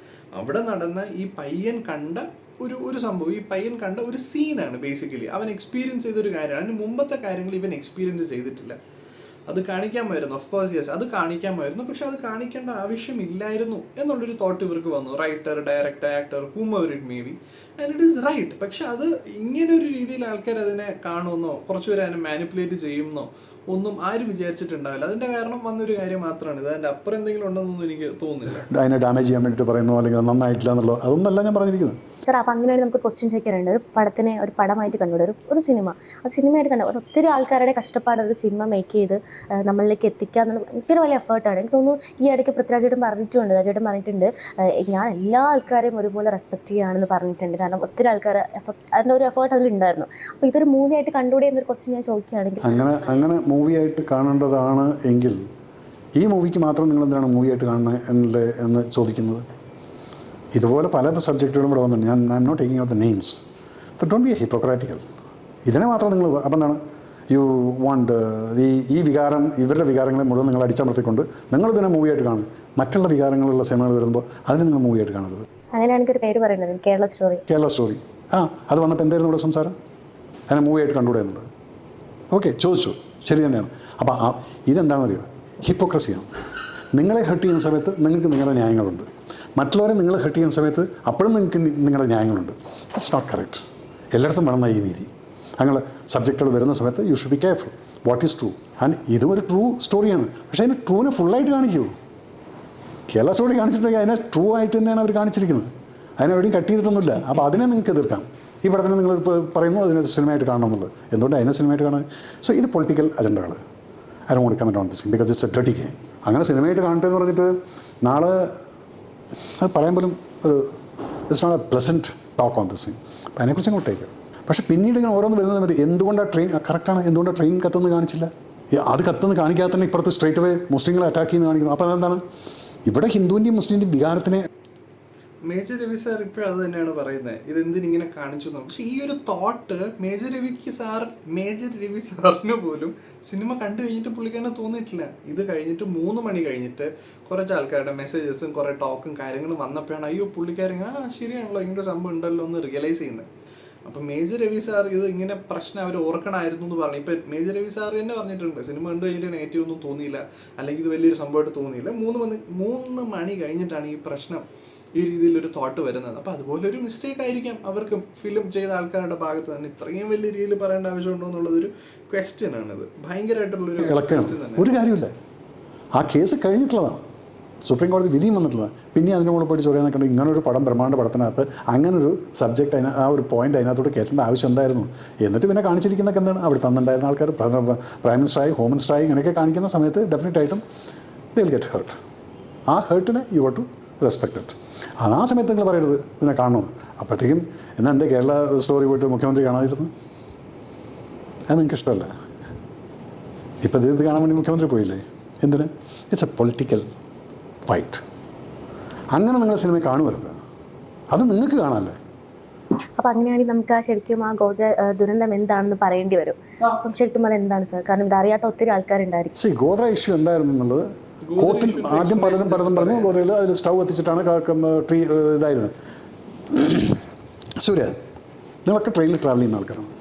A: അവിടെ നടന്ന ഈ പയ്യൻ കണ്ട ഒരു സംഭവം, ഈ പയ്യൻ കണ്ട ഒരു സീനാണ് ബേസിക്കലി. അവൻ എക്സ്പീരിയൻസ് ചെയ്തൊരു കാര്യമാണ്. അതിന് മുമ്പത്തെ കാര്യങ്ങൾ ഇവൻ എക്സ്പീരിയൻസ് ചെയ്തിട്ടില്ല. അത് കാണിക്കാമായിരുന്നു, ഓഫ് കോഴ്സ് യെസ്, അത് കാണിക്കാമായിരുന്നു. പക്ഷെ അത് കാണിക്കേണ്ട ആവശ്യമില്ലായിരുന്നു എന്നുള്ളൊരു തോട്ട് ഇവർക്ക് വന്നു. Writer, director, actor, whomever it may be, and it is right. പക്ഷെ അത് ഇങ്ങനെ ഒരു രീതിയിൽ ആൾക്കാർ അതിനെ കാണുമെന്നോ കുറച്ചുപേരെ അതിനെ മാനിപ്പുലേറ്റ് ചെയ്യുമെന്നോ ഒന്നും ആരും വിചാരിച്ചിട്ടുണ്ടാവില്ല. അതിൻ്റെ കാരണം വന്നൊരു കാര്യം മാത്രമാണ് ഇത്. അതിൻ്റെ അപ്പുറം എന്തെങ്കിലും ഉണ്ടെന്നൊന്നും എനിക്ക് തോന്നുന്നില്ല.
C: അതിനെ ഡാമേജ് ചെയ്യാൻ വേണ്ടിയിട്ട് പറയുന്നു അല്ലെങ്കിൽ നന്നായിട്ടില്ല എന്നുള്ളത് അതൊന്നല്ല ഞാൻ പറഞ്ഞിരിക്കുന്നത്.
B: സാർ, അപ്പോൾ അങ്ങനെയാണെങ്കിൽ നമുക്ക് ക്വസ്റ്റ്യൻ ചോദിക്കാറുണ്ട്. ഒരു പടത്തിനെ ഒരു പടമായിട്ട് കണ്ടുകൂടെ, ഒരു സിനിമ അത് സിനിമയായിട്ട് കണ്ട ഒത്തിരി ആൾക്കാരുടെ കഷ്ടപ്പാട് ഒരു സിനിമ മേക്ക് ചെയ്ത് നമ്മളിലേക്ക് എത്തിക്കുക എന്നുള്ളത് ഭയങ്കര വലിയ എഫേർട്ടാണ്. എനിക്ക് തോന്നുന്നു ഈ ഇടയ്ക്ക് പൃഥ്വിരാജേട്ടൻ പറഞ്ഞിട്ടുണ്ട് ഞാൻ എല്ലാ ആൾക്കാരെയും ഒരുപോലെ റെസ്പെക്ട് ചെയ്യുകയാണെന്ന് പറഞ്ഞിട്ടുണ്ട്. കാരണം ഒത്തിരി ആൾക്കാർ അതിൻ്റെ ഒരു എഫേർട്ട് അതിലുണ്ടായിരുന്നു. അപ്പോൾ ഇതൊരു മൂവിയായിട്ട് കണ്ടുകൂടെ എന്നൊരു ക്വസ്റ്റ്യൻ ഞാൻ ചോദിക്കുകയാണെങ്കിൽ,
C: അങ്ങനെ മൂവിയായിട്ട് കാണേണ്ടതാണ് എങ്കിൽ ഈ മൂവിക്ക് മാത്രം നിങ്ങൾ എന്തിനാണ് മൂവിയായിട്ട് കാണുന്നത് എന്ന് ചോദിക്കുന്നത്. ഇതുപോലെ പല സബ്ജക്റ്റുകളും ഇവിടെ വന്നിട്ടുണ്ട്. I'm not taking out the names. Don't be a hypocritical. ഇതിനെ മാത്രം നിങ്ങൾ അപ്പം എന്താണ് യു വാണ്ട് ഈ വികാരം, ഇവരുടെ വികാരങ്ങളെ മുഴുവൻ നിങ്ങൾ അടിച്ചമർത്തിക്കൊണ്ട് നിങ്ങളിതിനെ മൂവിയായിട്ട് കാണും. മറ്റുള്ള വികാരങ്ങളുള്ള സിനിമകൾ വരുമ്പോൾ അതിനെ നിങ്ങൾ മൂവിയായിട്ട് കാണരുത്.
B: അങ്ങനെയാണെങ്കിൽ ഒരു പേര് പറയുന്നത് കേരള സ്റ്റോറി.
C: അത് വന്നപ്പോൾ എന്തായിരുന്നു ഇവിടെ സംസാരം? അതിനെ മൂവിയായിട്ട് കണ്ടുകൂടെ എന്നുള്ളത്. ഓക്കെ, ചോദിച്ചു, ശരി തന്നെയാണ്. അപ്പോൾ ഇതെന്താണെന്നറിയോ? ഹിപ്പോക്രസിയാണ്. നിങ്ങളെ ഹർട്ട് ചെയ്യുന്ന സമയത്ത് നിങ്ങൾക്ക് നിങ്ങളുടെ ന്യായങ്ങളുണ്ട്. മറ്റുള്ളവരെ നിങ്ങൾ ഹെർട്ട് ചെയ്യുന്ന സമയത്ത് അപ്പോഴും നിങ്ങൾക്ക് നിങ്ങളുടെ ന്യായങ്ങളുണ്ട്. It's not correct. എല്ലായിടത്തും വേണം ഈ നീതി. അങ്ങനെ സബ്ജക്റ്റുകൾ വരുന്ന സമയത്ത് you should be careful what is true. And ഇതും ഒരു ട്രൂ സ്റ്റോറിയാണ്. പക്ഷേ അതിന് ട്രൂവിനെ ഫുള്ളായിട്ട് കാണിക്കൂ. കേരള സ്റ്റോറി കാണിച്ചിട്ടുണ്ടെങ്കിൽ അതിനെ ട്രൂ ആയിട്ട് തന്നെയാണ് അവർ കാണിച്ചിരിക്കുന്നത്. അതിനെവിടെയും കട്ട് ചെയ്തിട്ടൊന്നുമില്ല. അപ്പോൾ അതിനെ നിങ്ങൾക്ക് എതിർക്കാം. ഈ പടത്തിന് നിങ്ങൾ പറയുന്നു അതിനെ സിനിമയായിട്ട് കാണണം എന്നുള്ളത്. എന്തുകൊണ്ട് അതിനെ സിനിമയായിട്ട് കാണാൻ? സോ ഇത് പൊളിറ്റിക്കൽ അജണ്ടകൾ. I don't want to comment on this because it's a dirty game. അങ്ങനെ സിനിമയായിട്ട് കാണട്ടെ എന്ന് പറഞ്ഞിട്ട് നാളെ അത് പറയാൻ പോലും ഒരു it's not a pleasant talk on this thing. അപ്പോൾ അതിനെക്കുറിച്ച് അങ്ങോട്ടേക്ക്. പക്ഷേ പിന്നീട് ഇങ്ങനെ ഓരോന്ന് വരുന്ന സമയത്ത് എന്തുകൊണ്ടാണ് ട്രെയിൻ കറക്റ്റാണ്, എന്തുകൊണ്ടാണ് ട്രെയിൻ കത്തുന്നത് കാണിച്ചില്ല? അത് കത്തുന്നത് കാണിക്കാതെ തന്നെ ഇപ്പുറത്ത് സ്ട്രേറ്റ് അവേ മുസ്ലിങ്ങളെ അറ്റാക്ക് ചെയ്യുന്നത് കാണിക്കുന്നു. അപ്പോൾ അതെന്താണ്? ഇവിടെ ഹിന്ദുവിൻ്റെയും മുസ്ലിൻ്റെയും വികാരത്തിനെ
A: മേജർ രവി സാർ ഇപ്പോഴും അത് തന്നെയാണ് പറയുന്നത്, ഇതെന്തിനിങ്ങനെ കാണിച്ചു എന്ന്. പക്ഷെ ഈ ഒരു തോട്ട് മേജർ രവി സാറിന് പോലും സിനിമ കണ്ടു കഴിഞ്ഞിട്ട് പുള്ളിക്കാരനെ തോന്നിയിട്ടില്ല. ഇത് കഴിഞ്ഞിട്ട് 3 മണി കഴിഞ്ഞിട്ട് കുറച്ച് ആൾക്കാരുടെ മെസ്സേജസും കുറേ ടോക്കും കാര്യങ്ങളും വന്നപ്പോഴാണ് അയ്യോ പുള്ളിക്കാരൻ ശരിയാണല്ലോ ഇങ്ങനൊരു സംഭവം ഉണ്ടല്ലോ എന്ന് റിയലൈസ് ചെയ്യുന്നത്. അപ്പം മേജർ രവി സാർ ഇത് ഇങ്ങനെ പ്രശ്നം അവർ ഓർക്കണമായിരുന്നു എന്ന് പറഞ്ഞു. ഇപ്പം മേജർ രവി സാർ തന്നെ പറഞ്ഞിട്ടുണ്ട് സിനിമ കണ്ടു കഴിഞ്ഞിട്ട് നെഗറ്റീവ് ഒന്നും തോന്നിയില്ല, അല്ലെങ്കിൽ ഇത് വലിയൊരു സംഭവമായിട്ട് തോന്നിയില്ല. 3 മണി കഴിഞ്ഞിട്ടാണ് ഈ പ്രശ്നം ഈ രീതിയിലൊരു തോട്ട് വരുന്നത്. അപ്പോൾ അതുപോലെ ഒരു മിസ്റ്റേക്ക് ആയിരിക്കാം അവർക്ക് ഫിലിം ചെയ്ത ആൾക്കാരുടെ ഭാഗത്ത് തന്നെ. ഇത്രയും വലിയ രീതിയിൽ പറയേണ്ട ആവശ്യമുണ്ടോ എന്നുള്ളതൊരു ക്വസ്റ്റ്യൻ ആണിത്. ഭയങ്കരമായിട്ടുള്ളൊരു ക്വസ്റ്റ്യൻ തന്നെ.
C: ഒരു കാര്യമില്ല, ആ കേസ് കഴിഞ്ഞിട്ടുള്ളതാണ്, സുപ്രീം കോടതി വിധിയും വന്നിട്ടുള്ളതാണ്. പിന്നെ അതിൻ്റെ കൂടെ പോയിട്ട് ചൊറിയാൻ നിൽക്കേണ്ട ഇങ്ങനൊരു ബ്രഹ്മാണ്ഡ പടത്തിനകത്ത് അങ്ങനൊരു സബ്ജക്റ്റ് ആ ഒരു പോയിന്റ് അതിനകത്തോട് കയറ്റേണ്ട ആവശ്യം എന്തായിരുന്നു? എന്നിട്ട് പിന്നെ കാണിച്ചിരിക്കുന്നതൊക്കെ എന്താണ്? അവിടെ തന്നിട്ടുണ്ടായിരുന്ന ആൾക്കാർ പ്രൈം മിനിസ്റ്ററായി ഹോം മിനിസ്റ്ററായി ഇങ്ങനെയൊക്കെ കാണിക്കുന്ന സമയത്ത് ഡെഫിനറ്റായിട്ടും ദേ വിൽ ഗെറ്റ് ഹേർട്ട്. ആ ഹേർട്ടിനെ you have to respect it. ആ സമയത്ത് നിങ്ങൾ പറയരുത് ഇതിനെ കാണണമെന്ന്. അപ്പോഴത്തേക്കും എന്നാൽ എൻ്റെ കേരള സ്റ്റോറി പോയിട്ട് മുഖ്യമന്ത്രി കാണാതിരുന്നു, അത് നിങ്ങൾക്ക് ഇഷ്ടമല്ല. ഇപ്പം ഇത് കാണാൻ വേണ്ടി മുഖ്യമന്ത്രി പോയില്ലേ? എന്തിന്? It's A political fight. അങ്ങനെ നിങ്ങൾ സിനിമ കാണുമരുത്, അത് നിങ്ങൾക്ക് കാണാമല്ലേ.
B: അപ്പം അങ്ങനെയാണെങ്കിൽ നമുക്ക് ശരിക്കും ആ ഗോത്ര ദുരന്തം എന്താണെന്ന് പറയേണ്ടി വരും. അപ്പം ശരിക്കും അത് എന്താണ് സാർ? കാരണം ഇതറിയാത്ത ഒത്തിരി ആൾക്കാരുണ്ടായിരിക്കും.
C: ശരി, ഗോത്ര ഇഷ്യൂ എന്തായിരുന്നു എന്നുള്ളത് കോർട്ടിൽ ആദ്യം പലതും പറഞ്ഞു. ഗോത്രയിൽ അതിൽ സ്റ്റൗ കത്തിച്ചിട്ടാണ് ട്രീ ഇതായിരുന്നത്. സൂര്യ, നിങ്ങളൊക്കെ ട്രെയിനിൽ ട്രാവൽ ചെയ്യുന്ന ആൾക്കാരാണ്.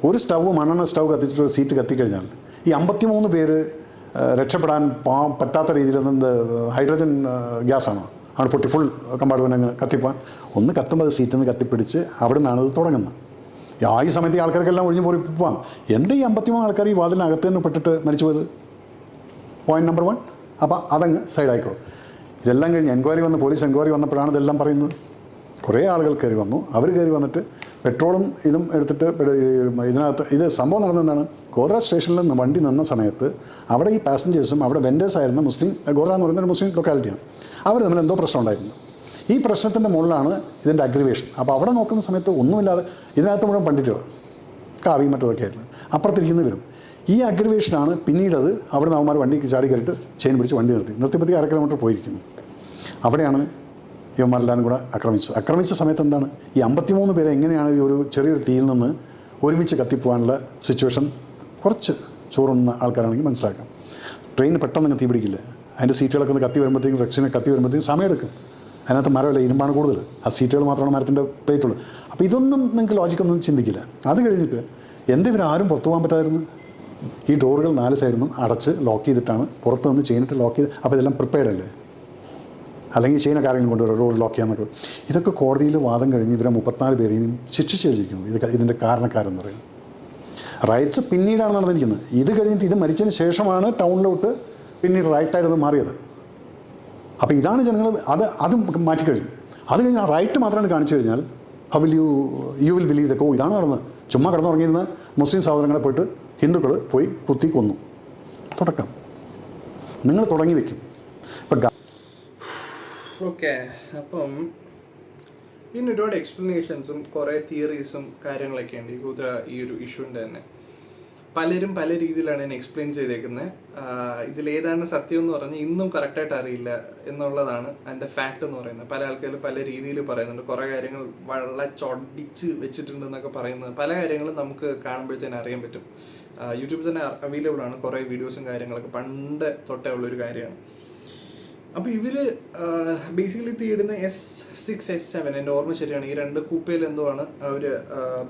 C: ഒരു മണ്ണെണ്ണ സ്റ്റൗ കത്തിച്ചിട്ട് ഒരു സീറ്റ് കത്തിക്കഴിഞ്ഞാൽ ഈ 53 പേര് രക്ഷപ്പെടാൻ പറ്റാത്ത രീതിയിൽ ഹൈഡ്രജൻ ഗ്യാസാണ് അവിടെ പൊട്ടി ഫുൾ കമ്പാർട്ട്മെൻ്റ് അങ്ങ് കത്തിപ്പോവാൻ. ഒന്ന് കത്തുമ്പോൾ അത് സീറ്റിൽ നിന്ന് കത്തിപ്പിടിച്ച് അവിടെ നിന്നാണ് ഇത് തുടങ്ങുന്നത്. ഈ സമയത്ത് ഈ ആൾക്കാർക്കെല്ലാം ഒഴിഞ്ഞു പോവാം. എൻ്റെ ഈ 53 ആൾക്കാർ ഈ വാതിലിനകത്ത് നിന്ന് പെട്ടിട്ട് മരിച്ചു പോയത്? Point number 1. അപ്പോൾ അതങ്ങ് സൈഡായിക്കോ. ഇതെല്ലാം കഴിഞ്ഞ് പോലീസ് എൻക്വയറി വന്നപ്പോഴാണ് ഇതെല്ലാം പറയുന്നത്. കുറേ ആളുകൾ കയറി വന്നു. അവർ കയറി വന്നിട്ട് പെട്രോളും ഇതും എടുത്തിട്ട് ഇതിനകത്ത് ഇത് സംഭവം നടന്നതെന്താണ്? ഗോത്ര സ്റ്റേഷനിൽ നിന്ന് വണ്ടി നിന്ന സമയത്ത് അവിടെ ഈ പാസഞ്ചേഴ്സും അവിടെ വെൻഡേഴ്സായിരുന്ന മുസ്ലിം, ഗോത്ര എന്ന് പറയുന്ന ഒരു മുസ്ലിം ലൊക്കാലിറ്റിയാണ്, അവർ തമ്മിൽ എന്തോ പ്രശ്നം ഉണ്ടായിരുന്നു. ഈ പ്രശ്നത്തിൻ്റെ മുകളിലാണ് ഇതിൻ്റെ അഗ്രിവേഷൻ. അപ്പോൾ അവിടെ നോക്കുന്ന സമയത്ത് ഒന്നുമില്ലാതെ ഇതിനകത്ത് മുഴുവൻ പണ്ടിട്ടുകൾ കാവി മറ്റതൊക്കെ ആയിരുന്നു, അപ്പുറത്തിരിക്കുന്ന വരും. ഈ അഗ്രിവേഷനാണ് പിന്നീടത് അവിടെ നിന്ന് അവന്മാർ വണ്ടിക്ക് ചാടി കയറിയിട്ട് ചെയിൻ പിടിച്ച് വണ്ടി നിർത്തിപ്പറ്റി 1/2 കിലോമീറ്റർ പോയിരിക്കുന്നു. അവിടെയാണ് ഇവന്മാരെല്ലാവരും കൂടെ ആക്രമിച്ച സമയത്ത് എന്താണ് ഈ 53 പേരെ എങ്ങനെയാണ് ഈ ഒരു ചെറിയൊരു തീയിൽ നിന്ന് ഒരുമിച്ച് കത്തിപ്പോകാനുള്ള സിറ്റുവേഷൻ കുറച്ച് ചോറുന്ന ആൾക്കാരാണെങ്കിൽ മനസ്സിലാക്കാം. ട്രെയിൻ പെട്ടെന്ന് തീ പിടിക്കില്ല. അതിൻ്റെ സീറ്റുകളൊക്കെ ഒന്ന് കത്തി വരുമ്പോഴത്തേക്കും റെക്സിനെ കത്തി വരുമ്പോഴത്തേക്കും സമയമെടുക്കും. അതിനകത്ത് മരമല്ല, ഇരുമ്പാണ് കൂടുതൽ. ആ സീറ്റുകൾ മാത്രമാണ് മരത്തിൻ്റെ പ്ലേറ്റുള്ളൂ. അപ്പോൾ ഇതൊന്നും നിങ്ങൾക്ക് ലോജിക്കൊന്നും ചിന്തിക്കില്ല. അത് കഴിഞ്ഞിട്ട് എന്തിവരാരും പുറത്തു പോകാൻ പറ്റായിരുന്നു? ഈ ഡോറുകൾ 4 സൈഡിൽ നിന്നും അടച്ച് ലോക്ക് ചെയ്തിട്ടാണ് പുറത്ത് നിന്ന് ചെയിനിട്ട് ലോക്ക് ചെയ്ത്. അപ്പോൾ ഇതെല്ലാം പ്രിപ്പയർഡ് അല്ലേ? അല്ലെങ്കിൽ ചെയിനൊക്കെ ആരെങ്കിലും കൊണ്ടുവരും ഡോർ ലോക്ക് ചെയ്യാന്നൊക്കെ. ഇതൊക്കെ കോടതിയിൽ വാദം കഴിഞ്ഞ് ഇവരെ 34 പേരെയും ശിക്ഷിച്ച് കഴിച്ചിരിക്കുന്നു. ഇതിൻ്റെ കാരണക്കാരെന്ന് പറയുന്നത് റൈറ്റ്സ് പിന്നീടാണ് നടന്നിരിക്കുന്നത്. ഇത് കഴിഞ്ഞിട്ട് ഇത് മരിച്ചതിന് ശേഷമാണ് ടൗണിലോട്ട് പിന്നീട് റൈറ്റായിരുന്നു മാറിയത്. അപ്പോൾ ഇതാണ് ജനങ്ങൾ അത് മാറ്റിക്കഴിഞ്ഞു. അത് കഴിഞ്ഞ് ആ റൈറ്റ് മാത്രമാണ് കാണിച്ചു കഴിഞ്ഞാൽ how will you will believe the ഇതാണ് നടന്നത്. ചുമ്മാ കിടന്നുറങ്ങിയിരുന്ന മുസ്ലിം സഹോദരങ്ങളെ പോയിട്ട് ഹിന്ദുക്കൾ പോയി കുത്തി കൊന്നു. തുടക്കം നിങ്ങൾ തുടങ്ങി വെക്കും.
A: ഓക്കെ, അപ്പം ഇനി ഒരുപാട് എക്സ്പ്ലനേഷൻസും കുറേ തിയറീസും കാര്യങ്ങളൊക്കെ ഉണ്ട് ഈ ഒരു ഇഷ്യൂൻ്റെ തന്നെ. പലരും പല രീതിയിലാണ് എന്നെ എക്സ്പ്ലെയിൻ ചെയ്തേക്കുന്നത്. ഇതിലേതാണ് സത്യം എന്ന് പറഞ്ഞാൽ ഇന്നും കറക്റ്റായിട്ട് അറിയില്ല എന്നുള്ളതാണ് അതിൻ്റെ ഫാക്റ്റ് എന്ന് പറയുന്നത്. പല ആൾക്കാരും പല രീതിയിൽ പറയുന്നുണ്ട്. കുറേ കാര്യങ്ങൾ വളരെ ചൊടിച്ച് വെച്ചിട്ടുണ്ടെന്നൊക്കെ പറയുന്നത്. പല കാര്യങ്ങളും നമുക്ക് കാണുമ്പോഴത്തേനും അറിയാൻ പറ്റും. യൂട്യൂബിൽ തന്നെ അവൈലബിൾ ആണ് കുറേ വീഡിയോസും കാര്യങ്ങളൊക്കെ. പണ്ട് തൊട്ടേ ഉള്ളൊരു കാര്യമാണ്. അപ്പോൾ ഇവർ ബേസിക്കലി തീയിടുന്ന S6 S7, എൻ്റെ ഓർമ്മ ശരിയാണ്, ഈ 2 കൂപ്പയിൽ എന്തോ ആണ് അവർ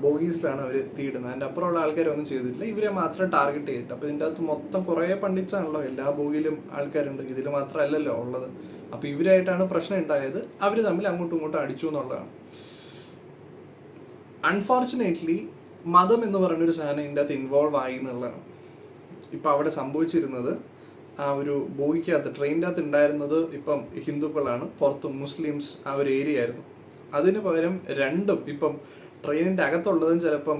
A: ബോഗീസിലാണ് അവർ തീയിടുന്നത്. അതിൻ്റെ അപ്പുറമുള്ള ആൾക്കാരൊന്നും ചെയ്തിട്ടില്ല, ഇവരെ മാത്രം ടാർഗറ്റ് ചെയ്തിട്ട്. അപ്പോൾ ഇതിൻ്റെ അകത്ത് മൊത്തം കുറേ പണ്ഡിറ്റ്സാണല്ലോ, എല്ലാ ബോഗിയിലും ആൾക്കാരുണ്ട്, ഇതിൽ മാത്രമല്ലല്ലോ ഉള്ളത്. അപ്പോൾ ഇവരായിട്ടാണ് പ്രശ്നം ഉണ്ടായത്, അവർ തമ്മിൽ അങ്ങോട്ടും ഇങ്ങോട്ടും അടിച്ചു എന്നുള്ളതാണ്. അൺഫോർച്ചുനേറ്റ്ലി മതം എന്ന് പറയുന്നൊരു സാധനം ഇതിൻ്റെ അകത്ത് ഇൻവോൾവ് ആയി എന്നുള്ളതാണ്. ഇപ്പം അവിടെ സംഭവിച്ചിരുന്നത്, ആ ഒരു ബോയിക്കകത്ത് ട്രെയിനിൻ്റെ അകത്ത് ഉണ്ടായിരുന്നത് ഇപ്പം ഹിന്ദുക്കളാണ്, പുറത്തും മുസ്ലിംസ് ആ ഒരു ഏരിയ ആയിരുന്നു. അതിന് പകരം രണ്ടും ഇപ്പം ട്രെയിനിൻ്റെ അകത്തുള്ളതും ചിലപ്പം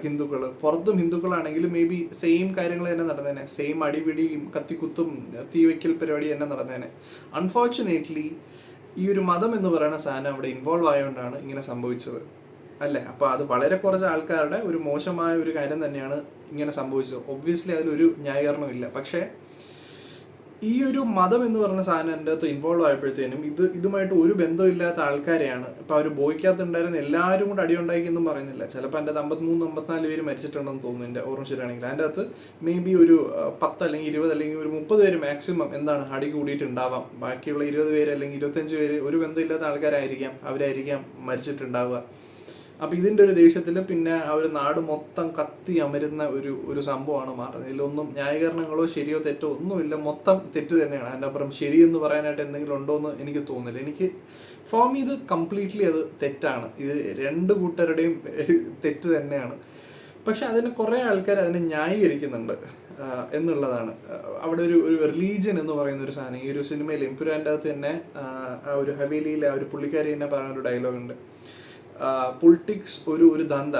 A: ഹിന്ദുക്കൾ, പുറത്തും ഹിന്ദുക്കളാണെങ്കിലും മേ ബി സെയിം കാര്യങ്ങൾ തന്നെ നടന്നേനെ, സെയിം അടിപിടിയും കത്തിക്കുത്തും തീവയ്ക്കൽ പരിപാടി തന്നെ നടന്നേനെ. അൺഫോർച്ചുനേറ്റ്ലി ഈ ഒരു മതം എന്ന് പറയുന്ന സാധനം അവിടെ ഇൻവോൾവ് ആയതുകൊണ്ടാണ് ഇങ്ങനെ സംഭവിച്ചത് അല്ലേ. അപ്പോൾ അത് വളരെ കുറച്ച് ആൾക്കാരുടെ ഒരു മോശമായ ഒരു കാര്യം തന്നെയാണ് ഇങ്ങനെ സംഭവിച്ചത്. ഒബ്വിയസ്ലി അതിലൊരു ന്യായീകരണമില്ല. പക്ഷേ ഈ ഒരു മതം എന്ന് പറയുന്ന സാധനം എൻ്റെ അകത്ത് ഇൻവോൾവ് ആയപ്പോഴത്തേനും ഇതുമായിട്ട് ഒരു ബന്ധമില്ലാത്ത ആൾക്കാരെയാണ്. ഇപ്പോൾ അവർ ബോയ്ക്കകത്ത് ഉണ്ടായിരുന്ന എല്ലാവരും കൂടെ അടി ഉണ്ടാക്കിയെന്നും പറയുന്നില്ല. ചിലപ്പോൾ എൻ്റെ 53-54 പേര് മരിച്ചിട്ടുണ്ടെന്ന് തോന്നുന്നു, എൻ്റെ ഓർമ്മ ശരിയാണെങ്കിൽ. അതിൻ്റെ അകത്ത് മേ ബി ഒരു 10 അല്ലെങ്കിൽ 20 അല്ലെങ്കിൽ ഒരു 30 പേര് മാക്സിമം എന്താണ് അടി കൂടിയിട്ടുണ്ടാവാം. ബാക്കിയുള്ള 20 പേര് അല്ലെങ്കിൽ 25 പേര് ഒരു ബന്ധമില്ലാത്ത ആൾക്കാരായിരിക്കാം, അവരായിരിക്കാം മരിച്ചിട്ടുണ്ടാവുക. അപ്പോൾ ഇതിൻ്റെ ഒരു ദേഷ്യത്തിൽ പിന്നെ ആ ഒരു നാട് മൊത്തം കത്തി അമരുന്ന ഒരു സംഭവമാണ് മാറുന്നത്. ഇതിലൊന്നും ന്യായീകരണങ്ങളോ ശരിയോ തെറ്റോ ഒന്നുമില്ല, മൊത്തം തെറ്റ് തന്നെയാണ്. അതിൻ്റെ അപ്പുറം ശരിയെന്ന് പറയാനായിട്ട് എന്തെങ്കിലും ഉണ്ടോ എന്ന് എനിക്ക് തോന്നുന്നില്ല. എനിക്ക് ഫോർ മീ ഇത് കംപ്ലീറ്റ്ലി അത് തെറ്റാണ്. ഇത് 2 കൂട്ടരുടെയും തെറ്റ് തന്നെയാണ്. പക്ഷെ അതിന് കുറേ ആൾക്കാർ അതിനെ ന്യായീകരിക്കുന്നുണ്ട് എന്നുള്ളതാണ്. അവിടെ ഒരു റിലീജിയൻ എന്ന് പറയുന്ന ഒരു സാധനം, ഈ ഒരു സിനിമയിൽ എമ്പുരാൻ്റെ അകത്ത് തന്നെ ആ ഒരു ഹവേലിയിൽ ആ ഒരു പുള്ളിക്കാരി തന്നെ പറയുന്ന ഒരു ഡയലോഗുണ്ട്, പൊളിറ്റിക്സ് ഒരു ധന്ത,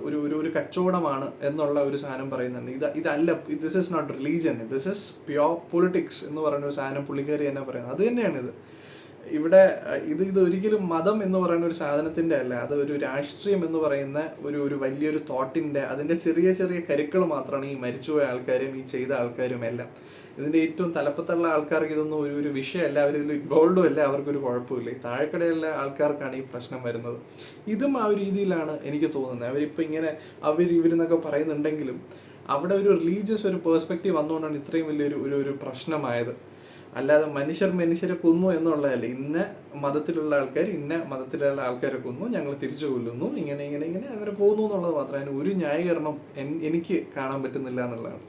A: ഒരു കച്ചവടമാണ് എന്നുള്ള ഒരു സാധനം പറയുന്നുണ്ട്. ഇതല്ല, this is not religion, this is pure politics എന്ന് പറയുന്ന ഒരു സാധനം പുള്ളിക്കാരി തന്നെ പറയുന്നത്. അത് തന്നെയാണിത്. ഇവിടെ ഇത് ഒരിക്കലും മതം എന്ന് പറയുന്ന ഒരു സാധനത്തിൻ്റെ അല്ല, അത് ഒരു രാഷ്ട്രീയം എന്ന് പറയുന്ന ഒരു വലിയൊരു തോട്ടിൻ്റെ അതിൻ്റെ ചെറിയ ചെറിയ കരുക്കൾ മാത്രമാണ് ഈ മരിച്ചുപോയ ആൾക്കാരും ഈ ചെയ്ത ആൾക്കാരും എല്ലാം. ഇതിൻ്റെ ഏറ്റവും തലപ്പത്തുള്ള ആൾക്കാർക്ക് ഇതൊന്നും ഒരു വിഷയമല്ല, അവരിതിൽ ഇൻവോൾവും അല്ല, അവർക്കൊരു കുഴപ്പമില്ല. ഈ താഴെക്കടയുള്ള ആൾക്കാർക്കാണ് ഈ പ്രശ്നം വരുന്നത്. ഇതും ആ ഒരു രീതിയിലാണ് എനിക്ക് തോന്നുന്നത്. അവരിപ്പോൾ ഇങ്ങനെ ഇവരെന്നൊക്കെ പറയുന്നുണ്ടെങ്കിലും അവിടെ ഒരു റിലീജിയസ് ഒരു പേഴ്സ്പെക്റ്റീവ് വന്നുകൊണ്ടാണ് ഇത്രയും വലിയൊരു പ്രശ്നമായത്. അല്ലാതെ മനുഷ്യരെ കൊന്നു എന്നുള്ളതല്ല. ഇന്ന മതത്തിലുള്ള ആൾക്കാർ ഇന്ന മതത്തിലുള്ള ആൾക്കാരെ കൊന്നു, ഞങ്ങൾ തിരിച്ചു കൊല്ലുന്നു, ഇങ്ങനെ അങ്ങനെ പോകുന്നു എന്നുള്ളത് മാത്രം. അതിന് ഒരു ന്യായീകരണം എനിക്ക് കാണാൻ പറ്റുന്നില്ല എന്നുള്ളതാണ്.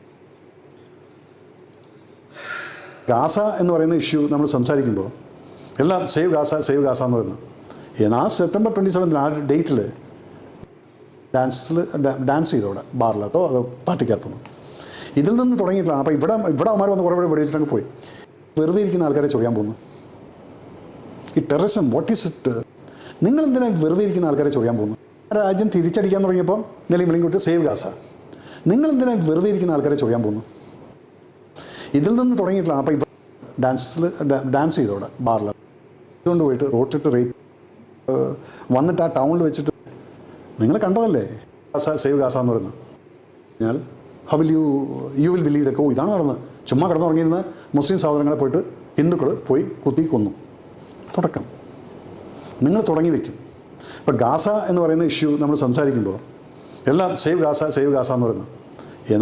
C: ഗാസ എന്ന് പറയുന്ന ഇഷ്യൂ നമ്മൾ സംസാരിക്കുമ്പോൾ എല്ലാം സേവ് ഗാസ എന്ന് പറയുന്നത്. ആ September 27 ആ ഡേറ്റിൽ ഡാൻസ് ചെയ്തോടെ ബാറിലത്തോ അതോ പാർട്ടിക്കകത്തുനിന്ന് ഇതിൽ നിന്ന് തുടങ്ങിയിട്ടാണ്. അപ്പോൾ ഇവിടെ അവന്മാർ വന്ന് കുറേ വെടിവെച്ചിട്ടങ്ങ് പോയി. വെറുതെ ഇരിക്കുന്ന ആൾക്കാരെ ചൊറിയാൻ പോകുന്നു. ഈ ടെററിസം വാട്ട് ഈസ് ഇറ്റ്? നിങ്ങൾ എന്തിനാണ് വെറുതെ ഇരിക്കുന്ന ആൾക്കാരെ ചൊറിയാൻ പോകുന്നു? രാജ്യം തിരിച്ചടിക്കാൻ തുടങ്ങിയപ്പോൾ നെലിമിളിയും കൂട്ടി സേവ് ഗാസ. നിങ്ങൾ എന്തിനാണ് വെറുതെ ഇരിക്കുന്ന ആൾക്കാരെ ചൊറിയാൻ പോകുന്നു? ഇതിൽ നിന്ന് തുടങ്ങിയിട്ടാണ്. അപ്പോൾ ഇവിടെ ഡാൻസ് ചെയ്തോടെ ബാറിൽ കൊണ്ട് പോയിട്ട് റോട്ടിട്ട് റേപ്പ് വന്നിട്ട് ആ ടൗണിൽ വെച്ചിട്ട് നിങ്ങൾ കണ്ടതല്ലേ സേവ് ഗാസ എന്ന് പറയുന്നത്. ഞാൻ how will you will believe the ഇതാണ് നടന്നത്. ചുമ്മാ കിടന്നുറങ്ങിയിരുന്ന മുസ്ലിം സഹോദരങ്ങളെ പോയിട്ട് ഹിന്ദുക്കൾ പോയി കുത്തി കൊന്നു. തുടക്കം നിങ്ങൾ തുടങ്ങി വയ്ക്കും. ഇപ്പോൾ ഗാസ എന്ന് പറയുന്ന ഇഷ്യൂ നമ്മൾ സംസാരിക്കുമ്പോൾ എല്ലാം സേവ് ഗാസ എന്ന് പറയുന്നത്.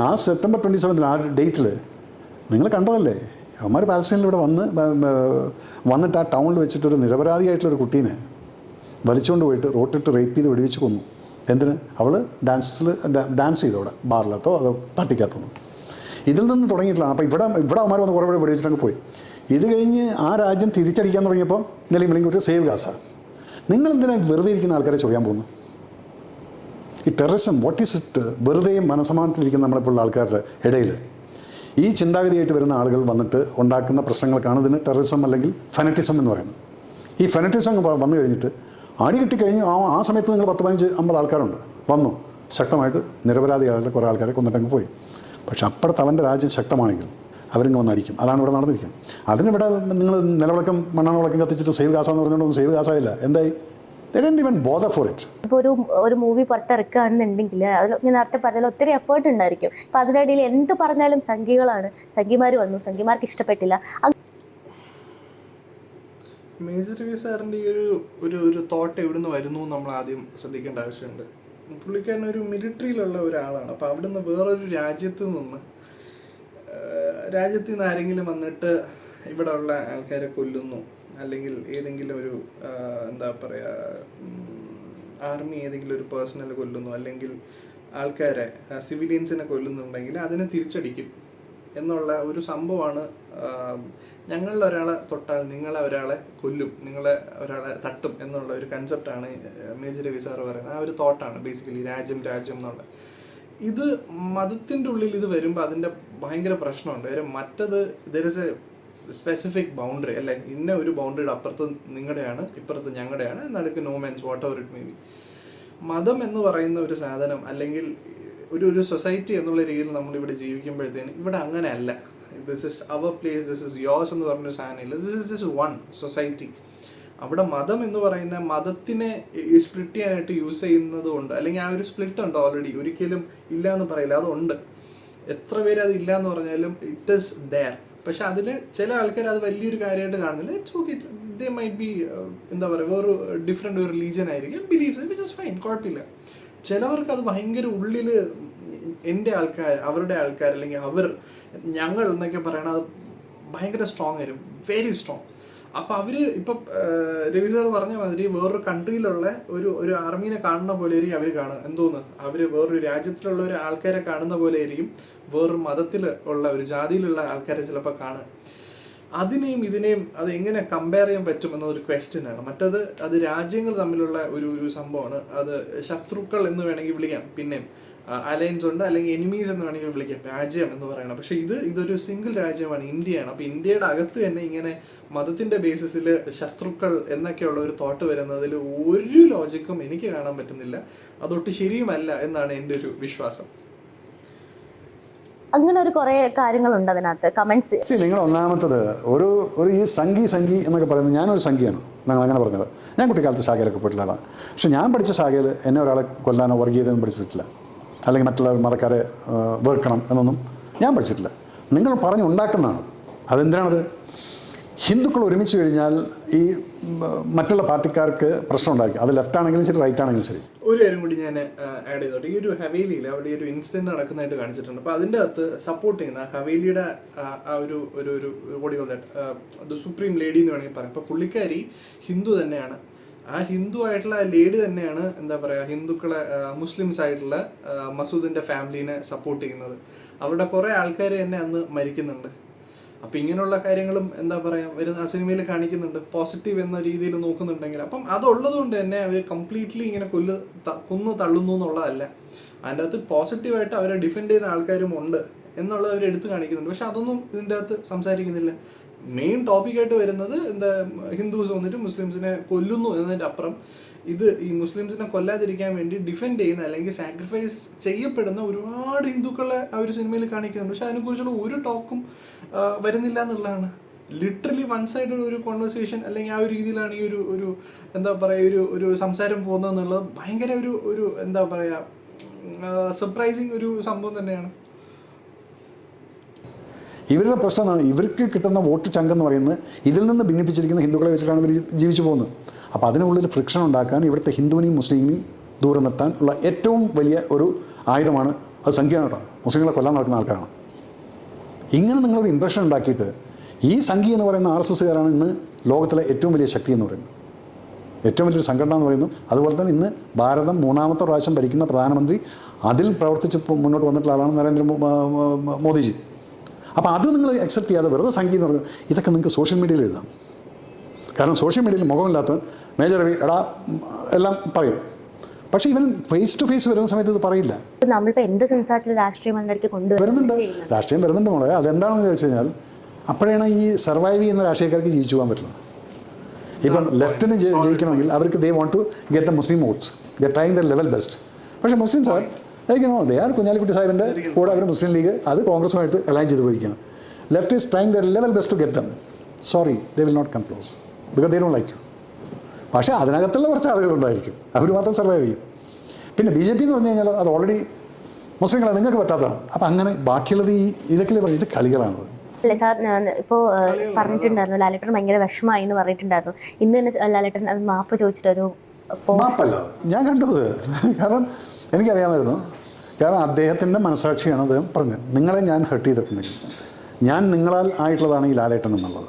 C: ആ September 27 ആ ഡേറ്റിൽ നിങ്ങൾ കണ്ടതല്ലേ, അവന്മാർ പാലസ്തീനിൽ ഇവിടെ വന്നിട്ട് ആ ടൗണിൽ വെച്ചിട്ടൊരു നിരപരാധിയായിട്ടുള്ളൊരു കുട്ടീനെ വലിച്ചുകൊണ്ട് പോയിട്ട് റോട്ടിട്ട് റേപ്പ് ചെയ്ത് വെടിവെച്ച് കൊന്നു. എന്തിന്? അവൾ ഡാൻസ് ചെയ്തോടെ ബാറിലത്തോ അതോ പാർട്ടിക്കകത്തുനിന്ന്. ഇതിൽ നിന്ന് തുടങ്ങിയിട്ടാണ്. അപ്പോൾ ഇവിടെ അവന്മാർ വന്ന് കുറേ വെടിവെച്ചിട്ടങ്ങ് പോയി. ഇത് കഴിഞ്ഞ് ആ രാജ്യം തിരിച്ചടിക്കാൻ തുടങ്ങിയപ്പോൾ നെലിമിളിയും കൂട്ടി സേവ് ഗാസ. നിങ്ങൾ എന്തിനാണ് വെറുതെ ഇരിക്കുന്ന ആൾക്കാരെ ചൊറിയാൻ പോകുന്നു? ഈ ടെററിസം വാട്ട് ഈസ് ഇറ്റ്? വെറുതെ മനസമാനത്തിലിരിക്കുന്ന നമ്മളിപ്പോൾ ആൾക്കാരുടെ ഇടയിൽ ഈ ചിന്താഗതിയായിട്ട് വരുന്ന ആളുകൾ വന്നിട്ട് ഉണ്ടാക്കുന്ന പ്രശ്നങ്ങൾക്കാണ് ഇതിന് ടെററിസം അല്ലെങ്കിൽ ഫെനറ്റിസം എന്ന് പറയുന്നത്. ഈ ഫെനറ്റിസം വന്നു കഴിഞ്ഞിട്ട് അടി കിട്ടിക്കഴിഞ്ഞ് ആ സമയത്ത് നിങ്ങൾ 10, 15, 50 ആൾക്കാരുണ്ട് വന്നു ശക്തമായിട്ട് നിരപരാധികളുടെ കുറേ ആൾക്കാരെ കൊന്നിട്ടങ്ങ് പോയി. പക്ഷെ അപ്പുറത്ത് അവൻ്റെ രാജ്യം ശക്തമാണെങ്കിൽ അവരിങ്ങ് വന്ന് അടിക്കും. അതാണ് ഇവിടെ നടന്നിരിക്കുന്നത്. അതിനിവിടെ നിങ്ങൾ നിലവിളക്കം മണ്ണെണ്ണ വിളക്കം കത്തിച്ചിട്ട് സേവ് ഗാസ എന്ന് പറഞ്ഞുകൊണ്ടൊന്നും സേവ് ഗാസ ഇല്ല. എന്തായി? They didn't even bother for it.
B: ഇപ്പോൾ ഒരു മൂവി പുറത്തിറക്കുകയാണെന്നുണ്ടെങ്കിൽ അതിൽ ഞാൻ നേരത്തെ പറഞ്ഞാൽ ഒത്തിരി എഫേർട്ട് ഉണ്ടായിരിക്കും. അപ്പം അതിനിടയിൽ എന്ത് പറഞ്ഞാലും സംഘികളാണ്, സംഘിമാർ വന്നു, സംഘിമാർക്ക് ഇഷ്ടപ്പെട്ടില്ല.
A: മേജർ രവി സാറിൻ്റെ ഈ ഒരു തോട്ട് എവിടുന്ന് വരുന്നു നമ്മൾ ആദ്യം ശ്രദ്ധിക്കേണ്ട ആവശ്യമുണ്ട്. പുള്ളിക്കാരൻ ഒരു മിലിറ്ററിയിലുള്ള ഒരാളാണ്. അപ്പോൾ അവിടുന്ന് വേറൊരു രാജ്യത്ത് നിന്ന് ആരെങ്കിലും വന്നിട്ട് ഇവിടെ ഉള്ള ആൾക്കാരെ കൊല്ലുന്നു, അല്ലെങ്കിൽ ഏതെങ്കിലും ഒരു എന്താ പറയുക ആർമി ഏതെങ്കിലും ഒരു പേഴ്സണൽ കൊല്ലുന്നു, അല്ലെങ്കിൽ ആൾക്കാരെ സിവിലിയൻസിനെ കൊല്ലുന്നുണ്ടെങ്കിൽ അതിനെ തിരിച്ചടിക്കും എന്നുള്ള ഒരു സംഭവമാണ്. ഞങ്ങളിൽ ഒരാളെ തൊട്ടാൽ നിങ്ങളെ ഒരാളെ കൊല്ലും, നിങ്ങളെ ഒരാളെ തട്ടും എന്നുള്ള ഒരു കൺസെപ്റ്റാണ് മേജർ രവി സാറ് പറയുന്നത്. ആ ഒരു തോട്ടാണ് ബേസിക്കലി രാജ്യം എന്നുള്ള. ഇത് മതത്തിൻ്റെ ഉള്ളിൽ ഇത് വരുമ്പോൾ അതിൻ്റെ ഭയങ്കര പ്രശ്നമുണ്ട്. കാര്യം മറ്റത് there is a specific boundary അല്ലേ, ഇന്ന ഒരു ബൗണ്ടറിയുടെ അപ്പുറത്ത് നിങ്ങളുടെയാണ് ഇപ്പുറത്ത് ഞങ്ങളുടെയാണ്, നടുക്ക് no means whatever it may be. മതം എന്ന് പറയുന്ന ഒരു സാധനം അല്ലെങ്കിൽ ഒരു സൊസൈറ്റി എന്നുള്ള രീതിയിൽ നമ്മളിവിടെ ജീവിക്കുമ്പോഴത്തേന് ഇവിടെ അങ്ങനെയല്ല. This is our place, this is yours എന്ന് പറഞ്ഞൊരു സാധനമില്ല. This is one society. അവിടെ മതം എന്ന് പറയുന്ന മതത്തിനെ സ്പ്ലിറ്റ് ചെയ്യാനായിട്ട് യൂസ് ചെയ്യുന്നത് കൊണ്ട്, അല്ലെങ്കിൽ ആ ഒരു സ്പ്ലിറ്റ് ഉണ്ട് ഓൾറെഡി, ഒരിക്കലും ഇല്ല എന്ന് പറയില്ല, അതുണ്ട്. എത്ര പേര് അത് ഇല്ല എന്ന് പറഞ്ഞാലും ഇറ്റ് ഈസ് ദെയർ. പക്ഷെ അതിൽ ചില ആൾക്കാർ അത് വലിയൊരു കാര്യമായിട്ട് കാണുന്നില്ല. It's okay, they might be എന്താ പറയുക വേറൊരു ഡിഫറെൻ്റ് ഒരു റിലീജിയൻ ആയിരിക്കും, ബിലീഫ് വിച്ച് ഇസ് ഫൈൻ, കുഴപ്പമില്ല. ചിലവർക്ക് അത് ഭയങ്കര ഉള്ളിൽ എൻ്റെ ആൾക്കാർ, അവരുടെ ആൾക്കാർ, അല്ലെങ്കിൽ അവർ ഞങ്ങൾ എന്നൊക്കെ പറയണത് അത് ഭയങ്കര സ്ട്രോങ് ആയിരിക്കും, വെരി സ്ട്രോങ്. അപ്പോൾ അവർ ഇപ്പം രവി സാർ പറഞ്ഞ മാതിരി വേറൊരു കൺട്രിയിലുള്ള ഒരു ആർമീനെ കാണുന്ന പോലെ ആയിരിക്കും അവർ കാണുക. എന്തോന്ന് അവർ വേറൊരു രാജ്യത്തിലുള്ള ഒരു ആൾക്കാരെ കാണുന്ന പോലെ ആയിരിക്കും വേറൊരു മതത്തിൽ ഉള്ള ഒരു ജാതിയിലുള്ള ആൾക്കാരെ ചിലപ്പോൾ കാണുക. അതിനെയും ഇതിനെയും അത് എങ്ങനെ കമ്പയർ ചെയ്യാൻ പറ്റും എന്നതൊരു ക്വസ്റ്റ്യനാണ്. മറ്റത് അത് രാജ്യങ്ങൾ തമ്മിലുള്ള ഒരു സംഭവമാണ്. അത് ശത്രുക്കൾ എന്ന് വേണമെങ്കിൽ വിളിക്കാം, പിന്നെ അലയൻസ് ഉണ്ട്, അല്ലെങ്കിൽ എനിമീസ് എന്ന് വേണമെങ്കിൽ വിളിക്കാം, രാജ്യം എന്ന് പറയണം. പക്ഷെ ഇതൊരു സിംഗിൾ രാജ്യമാണ്, ഇന്ത്യയാണ്. അപ്പോൾ ഇന്ത്യയുടെ അകത്ത് തന്നെ ഇങ്ങനെ മതത്തിൻ്റെ ബേസിസിൽ ശത്രുക്കൾ എന്നൊക്കെയുള്ള ഒരു തോട്ട് വരുന്നതിൽ ഒരു ലോജിക്കും എനിക്ക് കാണാൻ പറ്റുന്നില്ല. അതൊട്ട് ശരിയുമല്ല എന്നാണ് എൻ്റെ ഒരു വിശ്വാസം.
B: അങ്ങനെ ഒരു കുറേ കാര്യങ്ങളുണ്ട് അതിനകത്ത് കമന്റ്സ്.
C: നിങ്ങൾ ഒന്നാമത്തത് ഒരു ഈ സംഘി എന്നൊക്കെ പറയുന്നത്, ഞാനൊരു സംഘിയാണ്, നിങ്ങൾ അങ്ങനെ പറഞ്ഞത്. ഞാൻ കുട്ടിക്കാലത്ത് ശാഖയിലൊക്കെ പോയിട്ടുള്ള ആളാണ്. പക്ഷെ ഞാൻ പഠിച്ച ശാഖയിൽ എന്നെ ഒരാളെ കൊല്ലാനോ വർഗീയതയൊന്നും പഠിച്ചിട്ടില്ല, അല്ലെങ്കിൽ മറ്റുള്ള മതക്കാരെ വെറുക്കണം എന്നൊന്നും ഞാൻ പഠിച്ചിട്ടില്ല. നിങ്ങൾ പറഞ്ഞുണ്ടാക്കുന്നതാണത്. അതെന്തിനാണത്? ഹിന്ദുക്കൾ ഒരുമിച്ച് കഴിഞ്ഞാൽ ഈ മറ്റുള്ള പാർട്ടിക്കാർക്ക് പ്രശ്നം ഉണ്ടായിരിക്കും. അത് ലെഫ്റ്റ് ആണെങ്കിലും ശരി, റൈറ്റ് ആണെങ്കിലും ശരി.
A: ഒരു കാര്യം കൂടി ഞാൻ ആഡ് ചെയ്തോട്ടെ. ഈ ഒരു ഹവേലിയിൽ അവിടെ ഒരു ഇൻസിഡന്റ് നടക്കുന്നതായിട്ട് കാണിച്ചിട്ടുണ്ട്. അപ്പോൾ അതിൻ്റെ അകത്ത് സപ്പോർട്ട് ചെയ്യുന്ന ഹവേലിയുടെ ആ ഒരു ദ സുപ്രീം ലേഡി എന്ന് വേണമെങ്കിൽ പറയാം. അപ്പോൾ പുള്ളിക്കാരി ഹിന്ദു തന്നെയാണ്. ആ ഹിന്ദു ആയിട്ടുള്ള ആ ലേഡി തന്നെയാണ് എന്താ പറയുക ഹിന്ദുക്കളെ മുസ്ലിംസ് ആയിട്ടുള്ള മസൂദിൻ്റെ ഫാമിലീനെ സപ്പോർട്ട് ചെയ്യുന്നത്. അവിടെ കുറേ ആൾക്കാർ തന്നെ അന്ന് മരിക്കുന്നുണ്ട്. അപ്പം ഇങ്ങനെയുള്ള കാര്യങ്ങളും എന്താ പറയുക വരുന്ന ആ സിനിമയിൽ കാണിക്കുന്നുണ്ട്, പോസിറ്റീവ് എന്ന രീതിയിൽ നോക്കുന്നുണ്ടെങ്കിൽ. അപ്പം അതുള്ളത് കൊണ്ട് തന്നെ അവർ കംപ്ലീറ്റ്ലി ഇങ്ങനെ കൊന്നു തള്ളുന്നു എന്നുള്ളതല്ല. അതിൻ്റെ അകത്ത് പോസിറ്റീവായിട്ട് അവരെ ഡിഫെൻഡ് ചെയ്യുന്ന ആൾക്കാരും ഉണ്ട് എന്നുള്ളത് അവർ എടുത്ത് കാണിക്കുന്നുണ്ട്. പക്ഷെ അതൊന്നും ഇതിൻ്റെ അകത്ത് സംസാരിക്കുന്നില്ല. മെയിൻ ടോപ്പിക്കായിട്ട് വരുന്നത് എന്താ ഹിന്ദുസ് വന്നിട്ട് മുസ്ലിംസിനെ കൊല്ലുന്നു എന്നതിൻ്റെ അപ്പുറം ഈ മുസ്ലിംസിനെ കൊല്ലാതിരിക്കാൻ വേണ്ടി ഡിഫെൻഡ് ചെയ്യുന്ന അല്ലെങ്കിൽ സാക്രിഫൈസ് ചെയ്യപ്പെടുന്ന ഒരുപാട് ഹിന്ദുക്കളെ ആ ഒരു സിനിമയിൽ കാണിക്കുന്നുണ്ട്. പക്ഷെ അതിനെക്കുറിച്ചുള്ള ഒരു ടോക്കും വരുന്നില്ല എന്നുള്ളതാണ്. ലിറ്ററലി വൺ സൈഡ് ഒരു കോൺവെർസേഷൻ അല്ലെങ്കിൽ ആ ഒരു രീതിയിലാണ് ഈ ഒരു എന്താ പറയുക ഒരു സംസാരം പോകുന്നതെന്നുള്ളത് ഭയങ്കര ഒരു എന്താ പറയുക സർപ്രൈസിങ് ഒരു സംഭവം തന്നെയാണ്.
C: ഇവരുടെ പ്രശ്നം എന്താണ്? ഇവർക്ക് കിട്ടുന്ന വോട്ട് ചങ്കെന്ന് പറയുന്നത് ഇതിൽ നിന്ന് ഭിന്നിപ്പിച്ചിരിക്കുന്ന ഹിന്ദുക്കളെ വെച്ചിട്ടാണ് ഇവർ ജീവിച്ചു പോകുന്നത്. അപ്പോൾ അതിനുള്ളിൽ ഫ്രിക്ഷൻ ഉണ്ടാക്കാൻ ഇവിടുത്തെ ഹിന്ദുവിനെയും മുസ്ലിമിനെയും ദൂരം നിർത്താൻ ഉള്ള ഏറ്റവും വലിയ ഒരു ആയുധമാണ് അത് സംഖ്യയാണ് കേട്ടോ. മുസ്ലിങ്ങളെ കൊല്ലാൻ നടക്കുന്ന ആൾക്കാരാണ്. ഇങ്ങനെ നിങ്ങളൊരു ഇംപ്രഷൻ ഉണ്ടാക്കിയിട്ട് ഈ സംഖ്യ എന്ന് പറയുന്ന RSSകാരാണ് ഇന്ന് ലോകത്തിലെ ഏറ്റവും വലിയ ശക്തി എന്ന് പറയുന്നത്, ഏറ്റവും വലിയൊരു സംഘടന എന്ന് പറയുന്നു. അതുപോലെ തന്നെ ഇന്ന് ഭാരതം 3ാമത്തെ പ്രാവശ്യം ഭരിക്കുന്ന പ്രധാനമന്ത്രി അതിൽ പ്രവർത്തിച്ച് മുന്നോട്ട് വന്നിട്ടുള്ള ആളാണ് മോദിജി. അപ്പോൾ അത് നിങ്ങൾ അക്സെപ്റ്റ് ചെയ്യാതെ വെറുതെ സംഖ്യ എന്ന് പറഞ്ഞു ഇതൊക്കെ നിങ്ങൾക്ക് സോഷ്യൽ മീഡിയയിൽ എഴുതാം. കാരണം സോഷ്യൽ മീഡിയയിൽ മുഖമില്ലാത്തവൻ മേജർ രവി എടാ എല്ലാം പറയും. പക്ഷേ ഇവൻ ഫേസ് ടു ഫേസ് വരുന്ന സമയത്ത് ഇത് പറയില്ല.
B: നമ്മളിപ്പോൾ എന്ത് സംസാരിച്ചാലും രാഷ്ട്രീയം
C: വരുന്നുണ്ട്, രാഷ്ട്രീയം വരുന്നുണ്ട് മോളെ. അതെന്താണെന്ന് ചോദിച്ചു കഴിഞ്ഞാൽ അപ്പോഴാണ് ഈ സർവൈവ് ചെയ്യുന്ന രാഷ്ട്രീയക്കാർക്ക് ജീവിച്ചു പോകാൻ പറ്റുന്നത്. ഇപ്പം ലെഫ്റ്റിന് ജയിക്കണമെങ്കിൽ അവർക്ക് they want to get the Muslim votes, they trying the level best. പക്ഷേ Muslims are they are Kunhalikutty സാഹിബിൻ്റെ കൂടെ അവർ മുസ്ലിം ലീഗ് അത് കോൺഗ്രസുമായിട്ട് അലൈൻ ചെയ്ത് പോയിരിക്കുകയാണ്. Left is trying the level best to get them. Sorry, they will not come close because they don't like you. പക്ഷേ അതിനകത്തുള്ള കുറച്ച് ആളുകളുണ്ടായിരിക്കും, അവർ മാത്രം സർവൈവ് ചെയ്യും. പിന്നെ BJP എന്ന് പറഞ്ഞു കഴിഞ്ഞാൽ അത് ഓൾറെഡി മുസ്ലിങ്ങളെ നിങ്ങൾക്ക് പറ്റാത്തതാണ്. അപ്പം അങ്ങനെ ബാക്കിയുള്ളത് ഇതൊക്കെ പറയും ഇത് കളികളാണത്.
B: അല്ലേ സാർ? ഇപ്പോൾ പറഞ്ഞിട്ടുണ്ടായിരുന്നു ലാലേട്ടൻ ഭയങ്കര വിഷമമായി എന്ന് പറഞ്ഞിട്ടുണ്ടായിരുന്നു. ഇന്ന് തന്നെ ലാലേട്ടൻ അത് മാപ്പ് ചോദിച്ചിട്ടൊരു
C: മാപ്പല്ല ഞാൻ കണ്ടത്. കാരണം എനിക്കറിയാമായിരുന്നു. കാരണം അദ്ദേഹത്തിൻ്റെ മനസ്സാക്ഷിയാണ് അദ്ദേഹം പറഞ്ഞത്. നിങ്ങളെ ഞാൻ ഹേർട്ട് ചെയ്തിട്ടുണ്ടെങ്കിൽ ഞാൻ നിങ്ങളാൽ ആയിട്ടുള്ളതാണ് ഈ ലാലേട്ടൻ എന്നുള്ളത്.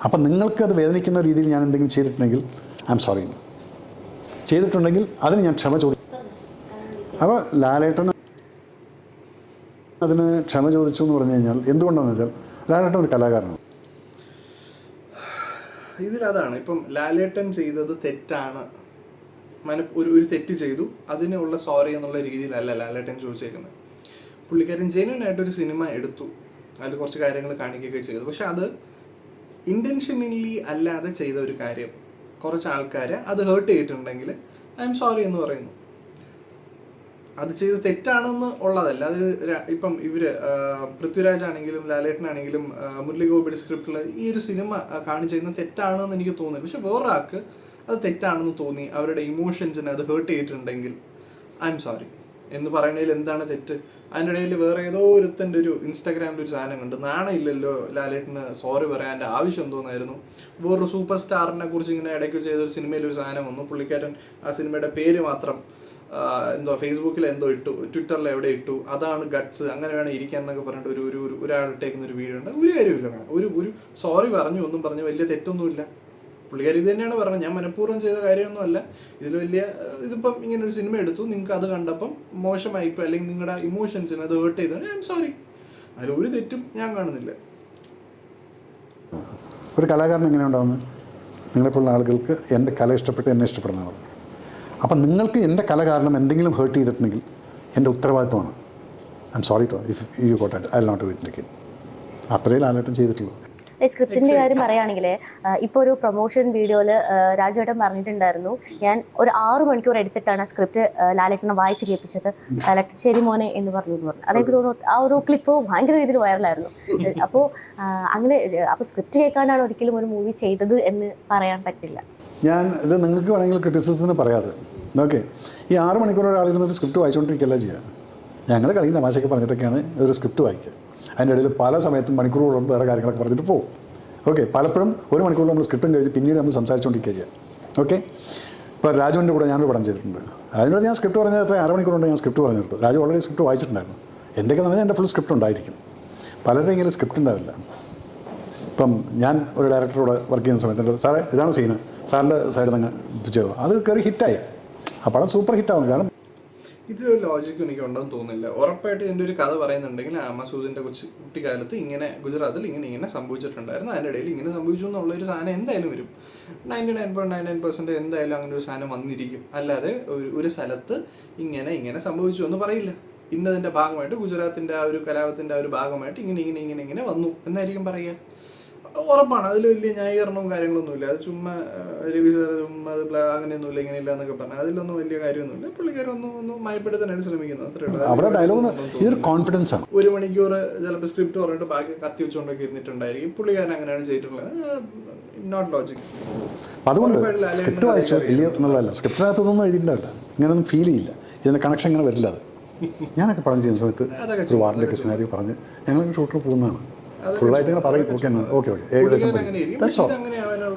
C: അപ്പം നിങ്ങൾക്കത് വേദനിക്കുന്ന രീതിയിൽ ഞാൻ എന്തെങ്കിലും ചെയ്തിട്ടുണ്ടെങ്കിൽ ഐ എം സോറി. ചെയ്തിട്ടുണ്ടെങ്കിൽ അതിന് ഞാൻ ക്ഷമ ചോദിക്കും. അപ്പോൾ ലാലേട്ടൻ അതിന് ക്ഷമ ചോദിച്ചു എന്ന് പറഞ്ഞു കഴിഞ്ഞാൽ എന്തുകൊണ്ടാണെന്ന് വെച്ചാൽ ലാലേട്ടൻ ഒരു കലാകാരനാണ്.
A: ഇതിലതാണ് ഇപ്പം ലാലേട്ടൻ ചെയ്തത് തെറ്റാണ്, ഒരു തെറ്റ് ചെയ്തു, അതിനുള്ള സോറി എന്നുള്ള രീതിയിലല്ല ലാലേട്ടൻ ചോദിച്ചേക്കുന്നത്. പുള്ളിക്കാരൻ ജെന്യുവനായിട്ടൊരു സിനിമ എടുത്തു, അതിൽ കുറച്ച് കാര്യങ്ങൾ കാണിക്കുകയൊക്കെ ചെയ്തു. പക്ഷെ അത് ഇൻറ്റൻഷനലി അല്ലാതെ ചെയ്ത ഒരു കാര്യം കുറച്ച് ആൾക്കാരെ അത് ഹേർട്ട് ചെയ്തിട്ടുണ്ടെങ്കിൽ ഐ എം സോറി എന്ന് പറയുന്നു. അത് ചെയ്ത് തെറ്റാണെന്ന് ഉള്ളതല്ല. അത് ഇപ്പം ഇവർ പൃഥ്വിരാജ് ആണെങ്കിലും ലാലേട്ടനാണെങ്കിലും മുരളി ഗോപിയുടെ സ്ക്രിപ്റ്റിൽ ഈ ഒരു സിനിമ കാണിച്ചിരുന്ന തെറ്റാണെന്ന് എനിക്ക് തോന്നുന്നു. പക്ഷെ വേറൊരാൾക്ക് അത് തെറ്റാണെന്ന് തോന്നി, അവരുടെ ഇമോഷൻസിനെ അത് ഹേർട്ട് ചെയ്തിട്ടുണ്ടെങ്കിൽ ഐ എം സോറി എന്ന് പറയുന്നതിൽ എന്താണ് തെറ്റ്? അതിൻ്റെ ഇടയിൽ വേറെ ഏതോ ഒരുത്തൻ്റെ ഒരു ഇൻസ്റ്റാഗ്രാമിൽ ഒരു സാധനം കണ്ട്, നാണമില്ലല്ലോ ലാലേട്ടന് സോറി പറയാൻ്റെ ആവശ്യം എന്തോന്നായിരുന്നു. വേറൊരു സൂപ്പർ സ്റ്റാറിനെ കുറിച്ച് ഇങ്ങനെ ഇടയ്ക്ക് ചെയ്തൊരു സിനിമയിലൊരു സാധനം വന്നു, പുള്ളിക്കാരൻ ആ സിനിമയുടെ പേര് മാത്രം ഫേസ്ബുക്കിൽ എന്തോ ഇട്ടു, ട്വിറ്ററിൽ എവിടെ ഇട്ടു, അതാണ് ഗട്ട്സ്, അങ്ങനെ വേണം ഇരിക്കാൻ എന്നൊക്കെ പറഞ്ഞിട്ട് ഒരാൾ ഇട്ടേക്കുന്ന ഒരു വീഡിയോ ഉണ്ട്. ഒരു കാര്യമില്ല, ഒരു സോറി പറഞ്ഞു ഒന്നും പറഞ്ഞ് വലിയ തെറ്റൊന്നുമില്ല. പുള്ളിക്കാർ ഇത് തന്നെയാണ് പറഞ്ഞത്, ഞാൻ മനഃപൂർവ്വം ചെയ്ത കാര്യമൊന്നുമല്ല, ഇതിൽ ഇതിപ്പം ഇങ്ങനെ ഒരു സിനിമ എടുത്തു, നിങ്ങൾക്ക് അത് കണ്ടപ്പം മോശമായിപ്പോൾ അല്ലെങ്കിൽ നിങ്ങളുടെ ഇമോഷൻസിനെ അത് ഹേർട്ട് ചെയ്തത്, ഐ എം സോറി. അതിൽ ഒരു തെറ്റും ഞാൻ കാണുന്നില്ല.
C: ഒരു കലാകാരൻ എങ്ങനെ ഉണ്ടാകുന്നത്? നിങ്ങളെപ്പോലുള്ള ആളുകൾക്ക് എൻ്റെ കല ഇഷ്ടപ്പെട്ട് എന്നെ ഇഷ്ടപ്പെടുന്നതാണ്. അപ്പം നിങ്ങൾക്ക് എൻ്റെ കല കാരണം എന്തെങ്കിലും ഹേർട്ട് ചെയ്തിട്ടുണ്ടെങ്കിൽ എൻ്റെ ഉത്തരവാദിത്വമാണ്. I'm sorry to if you got it, I will not do it again. അത്രയും ലാലേട്ടൻ ചെയ്തിട്ടുള്ളൂ.
B: സ്ക്രിപ്റ്റിൻ്റെ കാര്യം പറയുകയാണെങ്കിൽ ഇപ്പോൾ ഒരു പ്രൊമോഷൻ വീഡിയോയിൽ രാജുവേട്ടൻ പറഞ്ഞിട്ടുണ്ടായിരുന്നു, ഞാൻ ഒരു 6 മണിക്കൂർ എടുത്തിട്ടാണ് ആ സ്ക്രിപ്റ്റ് ലാലേട്ടനെ വായിച്ച് കേൾപ്പിച്ചത്, ലാലേട്ടൻ ശരി മോനെ എന്ന് പറഞ്ഞു. അതെനിക്ക് തോന്നുന്നു ആ ഒരു ക്ലിപ്പ് ഭയങ്കര രീതിയിൽ വൈറലായിരുന്നു. അപ്പോൾ അങ്ങനെ അപ്പോൾ സ്ക്രിപ്റ്റ് കേൾക്കാണ്ടാണ് ഒരിക്കലും ഒരു മൂവി ചെയ്തത് എന്ന് പറയാൻ പറ്റില്ല.
C: ഞാൻ ഇത് നിങ്ങൾക്ക് വേണമെങ്കിൽ ക്രിറ്റിസിസത്തിന് പറയാതെ ഓക്കെ, ഈ 6 മണിക്കൂർ ഒരാളിരുന്നൊരു സ്ക്രിപ്റ്റ് വായിച്ചുകൊണ്ടിരിക്കുകയല്ല ചെയ്യുക. ഞങ്ങൾ കളിയും തമാശയൊക്കെ പറഞ്ഞിട്ടൊക്കെയാണ് ഒരു സ്ക്രിപ്റ്റ് വായിക്കുക. അതിൻ്റെ ഇടയിൽ പല സമയത്തും മണിക്കൂറുകളോളം വേറെ കാര്യങ്ങളൊക്കെ പറഞ്ഞിട്ട് പോകും. ഓക്കെ, പലപ്പോഴും 1 മണിക്കൂറിൽ നമ്മൾ സ്ക്രിപ്റ്റും കഴിഞ്ഞ് പിന്നീട് നമ്മൾ സംസാരിച്ചുകൊണ്ടിരിക്കുക ചെയ്യാം. ഓക്കെ, ഇപ്പോൾ രാജുവിൻ്റെ കൂടെ ഞാനൊരു പടം ചെയ്തിട്ടുണ്ട്. അതിനോട് ഞാൻ സ്ക്രിപ്റ്റ് പറഞ്ഞത് എത്ര 6 മണിക്കൂറുണ്ട് ഞാൻ സ്ക്രിപ്റ്റ് പറഞ്ഞെടുത്തു. രാജു ഓൾറെഡി സ്ക്രിപ്റ്റ് വായിച്ചിട്ടുണ്ടായിരുന്നു. എൻ്റെയൊക്കെ പറഞ്ഞാൽ എൻ്റെ ഫുൾ സ്ക്രിപ്റ്റ് ഉണ്ടായിരിക്കും. പലരുടെ ഇങ്ങനെ സ്ക്രിപ്റ്റ് ഉണ്ടാവില്ല. ഇപ്പം ഞാൻ ഒരു ഡയറക്ടറോട് വർക്ക് ചെയ്യുന്ന സമയത്ത് സാറേ ഇതാണ് സീന്, സാറിൻ്റെ സൈഡിൽ നിന്ന് ചെയ്തു, അത് കയറി ഹിറ്റായി, ആ പടം സൂപ്പർ ഹിറ്റാവുന്നു. കാരണം
A: ഇതിലൊരു ലോജിക്ക് എനിക്ക് ഉണ്ടെന്ന് തോന്നുന്നില്ല. ഉറപ്പായിട്ട് ഇതിൻ്റെ ഒരു കഥ പറയുന്നുണ്ടെങ്കിൽ മസൂദിൻ്റെ കുട്ടിക്കാലത്ത് ഇങ്ങനെ ഗുജറാത്തിൽ ഇങ്ങനെ സംഭവിച്ചിട്ടുണ്ടായിരുന്നു, അതിൻ്റെ ഇടയിൽ ഇങ്ങനെ സംഭവിച്ചു എന്നുള്ളൊരു സാധനം എന്തായാലും വരും. 99.99% എന്തായാലും അങ്ങനെ ഒരു സാധനം വന്നിരിക്കും. അല്ലാതെ ഒരു സ്ഥലത്ത് ഇങ്ങനെ സംഭവിച്ചു എന്ന് പറയില്ല. ഇന്നതിൻ്റെ ഭാഗമായിട്ട് ഗുജറാത്തിൻ്റെ ആ ഒരു കലാപത്തിൻ്റെ ആ ഒരു ഭാഗമായിട്ട് ഇങ്ങനെ വന്നു എന്നായിരിക്കും പറയുക. ഉറപ്പാണ്. അതിൽ വലിയ ന്യായീകരണവും കാര്യങ്ങളൊന്നുമില്ല. അത് ചുമ്മാ രവി സാർ ചുമ്മാ അത് അങ്ങനെയൊന്നുമില്ല ഇങ്ങനെയില്ല എന്നൊക്കെ പറഞ്ഞാൽ അതിലൊന്നും വലിയ കാര്യമൊന്നുമില്ല. പുള്ളിക്കാരൊന്നും മയപ്പെടുത്താനായിട്ട് ശ്രമിക്കുന്നത്, അത്രയുള്ളൂ.
C: അവിടെ ഡയലോഗ് ഇതൊരു കോൺഫിഡൻസ് ആണ്.
A: 1 മണിക്കൂർ ചിലപ്പോൾ സ്ക്രിപ്റ്റ് പറഞ്ഞിട്ട് ബാക്കി കത്തി വെച്ചുകൊണ്ടൊക്കെ ഇരുന്നിട്ടുണ്ടായിരിക്കും. പുള്ളിക്കാരൻ അങ്ങനെയാണ് ചെയ്തിട്ടുള്ളത്. Not logic.
C: അതുകൊണ്ട് സ്ക്രിപ്റ്റ് വായിച്ചോ ഇല്ലയോ എന്നുള്ളതല്ല, സ്ക്രിപ്റ്റിനകത്തൊന്നും എഴുതിയിട്ടുണ്ടാവില്ല, ഇങ്ങനെയൊന്നും ഫീൽ ചെയ്യില്ല, ഇതിൻ്റെ കണക്ഷൻ ഇങ്ങനെ വരില്ല. അത് ഞാനൊക്കെ പടം ചെയ്യുന്ന സമയത്ത് ഒരു വാറിൻ്റെയൊക്കെ സിനാരിയോ പറഞ്ഞ് ഞങ്ങൾ ഷൂട്ടർ പോകുന്നതാണ്. ഫുള്ളായിട്ട് ഇങ്ങനെ പറയും ഓക്കെ ഏകദേശം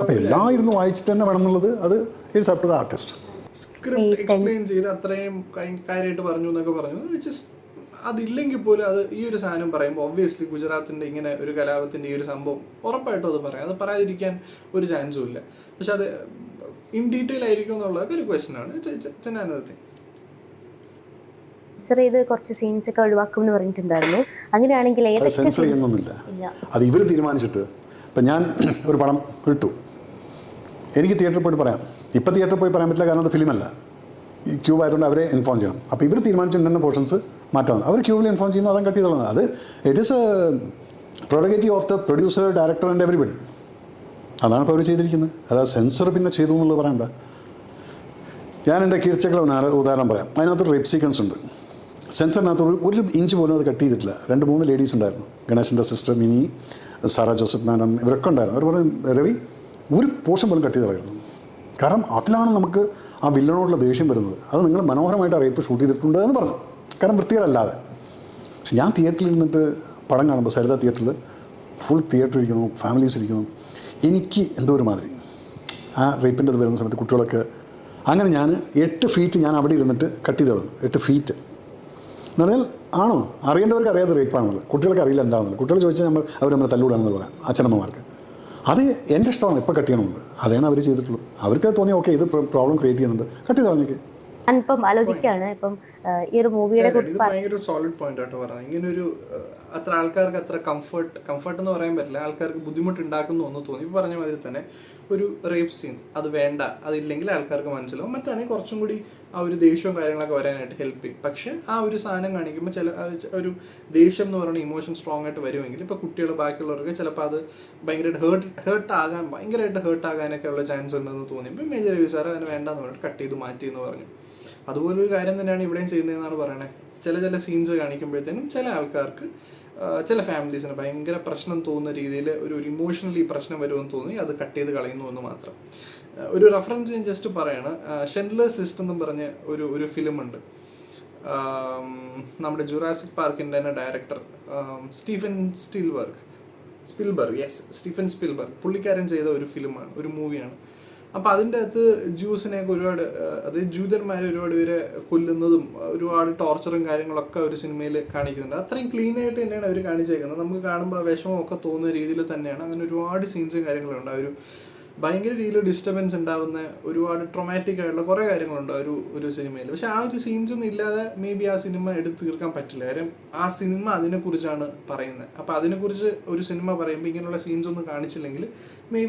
C: അപ്പോൾ എല്ലാം ഇരുന്ന് വായിച്ചിട്ട് തന്നെ വേണം എന്നുള്ളത്, അത് it's up to the artist.
A: Script explain ചെയ്ത് അത്രയും കാര്യമായിട്ട് പറഞ്ഞു എന്നൊക്കെ പറഞ്ഞു, വിച്ച് ഇസ് അതില്ലെങ്കിൽ പോലും അത് ഈ ഒരു സാധനം പറയുമ്പോൾ ഒബ്വിയസ്ലി ഗുജറാത്തിൻ്റെ ഇങ്ങനെ ഒരു കലാപത്തിൻ്റെ ഈ ഒരു സംഭവം ഉറപ്പായിട്ടും അത് പറയാം. അത് പറയാതിരിക്കാൻ ഒരു ചാൻസും ഇല്ല. പക്ഷെ അത് ഇൻ ഡീറ്റെയിൽ ആയിരിക്കും എന്നുള്ളതൊക്കെ ഒരു ക്വസ്റ്റ്യനാണ്. ചെന്നാനത്തെ
B: സെൻസർ ചെയ്ത് കുറച്ച് സീൻസ് ഒക്കെ ഒഴിവാക്കും എന്ന് പറഞ്ഞിട്ടുണ്ടായിരുന്നു. അങ്ങനെയാണെങ്കിൽ
C: സെൻസർ ചെയ്യുന്നൊന്നുമില്ല, അത് ഇവർ തീരുമാനിച്ചിട്ട്. ഇപ്പം ഞാൻ ഒരു പടം ഇട്ടു, എനിക്ക് തിയേറ്ററിൽ പോയിട്ട് പറയാം. ഇപ്പം തിയേറ്ററിൽ പോയി പറയാൻ പറ്റില്ല, കാരണം അത് ഫിലിമല്ല, ക്യൂബ് ആയതുകൊണ്ട് അവരെ ഇൻഫോം ചെയ്യണം. അപ്പോൾ ഇവർ തീരുമാനിച്ചിട്ടുണ്ടെന്ന പോർഷൻസ് മാറ്റാം. അവർ ക്യൂബിൽ ഇൻഫോം ചെയ്യുന്നു, അതും കട്ട് ചെയ്തോളുന്നത്. അത് it is a prerogative of the producer, director and everybody. അതാണ് ഇപ്പോൾ അവർ ചെയ്തിരിക്കുന്നത്. അതായത് സെൻസർ പിന്നെ ചെയ്തു എന്നുള്ളത് പറയണ്ട. ഞാൻ എൻ്റെ കീഴ്ചകൾ ഉദാഹരണം പറയാം. അതിനകത്ത് റേപ്പ് സീക്വൻസ് ഉണ്ട്. സെൻസറിനകത്ത് 1 ഇഞ്ച് പോലും അത് കട്ട് ചെയ്തിട്ടില്ല. 2-3 ലേഡീസ് ഉണ്ടായിരുന്നു, ഗണേശൻ്റെ സിസ്റ്റർ മിനി, സാറ ജോസഫ് മാഡം, ഇവരൊക്കെ ഉണ്ടായിരുന്നു. അവർ പറഞ്ഞു രവി ഒരു പോർഷൻ പോലും കട്ട് ചെയ്ത് കളയുന്നു. കാരണം അതിലാണ് നമുക്ക് ആ വില്ലനോടുള്ള ദേഷ്യം വരുന്നത്. അത് നിങ്ങൾ മനോഹരമായിട്ട് ആ റേപ്പ് ഷൂട്ട് ചെയ്തിട്ടുണ്ട് എന്ന് പറഞ്ഞു, കാരണം വൃത്തികളല്ലാതെ. പക്ഷെ ഞാൻ തിയേറ്ററിൽ ഇരുന്നിട്ട് പടം കാണുമ്പോൾ, സരിത തിയേറ്ററിൽ ഫുൾ തിയേറ്റർ ഇരിക്കുന്നു, ഫാമിലീസ് ഇരിക്കുന്നു, എനിക്ക് എന്തോ ഒരു മാതിരി ആ റേപ്പിൻ്റെ അത് വരുന്ന സമയത്ത് കുട്ടികളൊക്കെ. അങ്ങനെ ഞാൻ 8 ഫീറ്റ് ഞാൻ അവിടെ ഇരുന്നിട്ട് കട്ട് ചെയ്ത് കളഞ്ഞു. 8 ഫീറ്റ് എന്ന് പറഞ്ഞാൽ ആണോ, അറിയേണ്ടവർക്ക് അറിയാതെ റേപ്പാണെന്നുള്ളത്, കുട്ടികൾക്ക് അറിയില്ല എന്താണെന്നുള്ളത്. കുട്ടികൾ ചോദിച്ചാൽ അവർ നമ്മൾ തല്ലൂടാണെന്ന് പറയാം അച്ഛനമ്മമാർക്ക്. അത് എൻ്റെ ഇഷ്ടമാണ്, ഇപ്പോൾ കട്ട് ചെയ്യണമെന്നുണ്ട്, അതാണ് അവർ ചെയ്തിട്ടുള്ളൂ. അവർക്ക് തോന്നി ഓക്കെ ഇത് പ്രോബ്ലം ക്രിയേറ്റ് ചെയ്യുന്നുണ്ട്, കട്ട് ചെയ്ത് കളഞ്ഞേക്ക്.
B: ഞാനിപ്പം ആലോചിക്കുകയാണ് ഇപ്പം ഈ ഒരു മൂവിയെ കുറിച്ച്
A: ഭയങ്കര സോളിഡ് പോയിന്റ് ആയിട്ട് പറഞ്ഞത്. ഇങ്ങനെ ഒരു അത്ര ആൾക്കാർക്ക് അത്ര കംഫർട്ട് എന്ന് പറയാൻ പറ്റില്ല, ആൾക്കാർക്ക് ബുദ്ധിമുട്ടുണ്ടാക്കുന്നു എന്ന് തോന്നി. ഇപ്പോൾ പറഞ്ഞ മാതിരി തന്നെ ഒരു റേപ്പ് സീൻ അത് വേണ്ട, അതില്ലെങ്കിൽ ആൾക്കാർക്ക് മനസ്സിലാവും. മറ്റാണെങ്കിൽ കുറച്ചും കൂടി ആ ഒരു ദേഷ്യവും കാര്യങ്ങളൊക്കെ വരാനായിട്ട് ഹെൽപ്പ് ചെയ്യും. പക്ഷെ ആ ഒരു സാധനം കാണിക്കുമ്പോൾ ചില ഒരു ദേഷ്യം എന്ന് പറയുന്ന ഇമോഷൻ സ്ട്രോങ് ആയിട്ട് വരുമെങ്കിൽ ഇപ്പോൾ കുട്ടികൾ ബാക്കിയുള്ളവർക്ക് ചിലപ്പോൾ അത് ഭയങ്കരമായിട്ട് ഹേർട്ട് ആകാനൊക്കെ ഉള്ള ചാൻസ് ഉണ്ടെന്ന് തോന്നി. ഇപ്പം മേജർ രവി സാർ അതിന് വേണ്ടെന്ന് പറഞ്ഞിട്ട് കട്ട് ചെയ്ത് മാറ്റി എന്ന് പറഞ്ഞു. അതുപോലൊരു കാര്യം തന്നെയാണ് ഇവിടെയും ചെയ്യുന്നതെന്നാണ് പറയണത്. ചില സീൻസ് കാണിക്കുമ്പോഴത്തേനും ചില ആൾക്കാർക്ക് ചില ഫാമിലീസിന് ഭയങ്കര പ്രശ്നം തോന്നുന്ന രീതിയിൽ ഒരു ഇമോഷണലി പ്രശ്നം വരുമെന്ന് തോന്നി അത് കട്ട് ചെയ്ത് കളയുന്നു എന്ന് മാത്രം. ഒരു റെഫറൻസ് ഞാൻ ജസ്റ്റ് പറയാണ്. ഷെൻഡ്ലേഴ്സ് ലിസ്റ്റ് എന്നും പറഞ്ഞ് ഒരു ഫിലിമുണ്ട്. നമ്മുടെ ജുറാസിക് പാർക്കിൻ്റെ തന്നെ ഡയറക്ടർ സ്റ്റീഫൻ സ്പീൽബർഗ് പുള്ളിക്കാരൻ ചെയ്ത ഒരു ഫിലിമാണ്, ഒരു മൂവിയാണ്. അപ്പോൾ അതിൻ്റെ അകത്ത് ജ്യൂസിനെയൊക്കെ ഒരുപാട്, അതായത് ജൂതന്മാരെ ഒരുപാട് പേരെ കൊല്ലുന്നതും ഒരുപാട് ടോർച്ചറും കാര്യങ്ങളൊക്കെ ഒരു സിനിമയിൽ കാണിക്കുന്നുണ്ട്. അത്രയും ക്ലീനായിട്ട് തന്നെയാണ് അവർ കാണിച്ചേക്കുന്നത്. നമുക്ക് കാണുമ്പോൾ വിഷമമൊക്കെ തോന്നുന്ന രീതിയിൽ തന്നെയാണ്. അങ്ങനെ ഒരുപാട് സീൻസും കാര്യങ്ങളുണ്ട്. ഒരു ഭയങ്കര രീതിയിൽ ഡിസ്റ്റർബൻസ് ഉണ്ടാകുന്ന ഒരുപാട് ട്രോമാറ്റിക് ആയിട്ടുള്ള കുറേ കാര്യങ്ങളുണ്ട് ഒരു സിനിമയിൽ. പക്ഷെ ആ ഒരു സീൻസ് ഒന്നും ഇല്ലാതെ മേ ബി ആ സിനിമ എടുത്ത് തീർക്കാൻ പറ്റില്ല. കാര്യം ആ സിനിമ അതിനെക്കുറിച്ചാണ് പറയുന്നത്. അപ്പോൾ അതിനെക്കുറിച്ച് ഒരു സിനിമ പറയുമ്പോൾ ഇങ്ങനെയുള്ള സീൻസ് ഒന്നും കാണിച്ചില്ലെങ്കിൽ മേ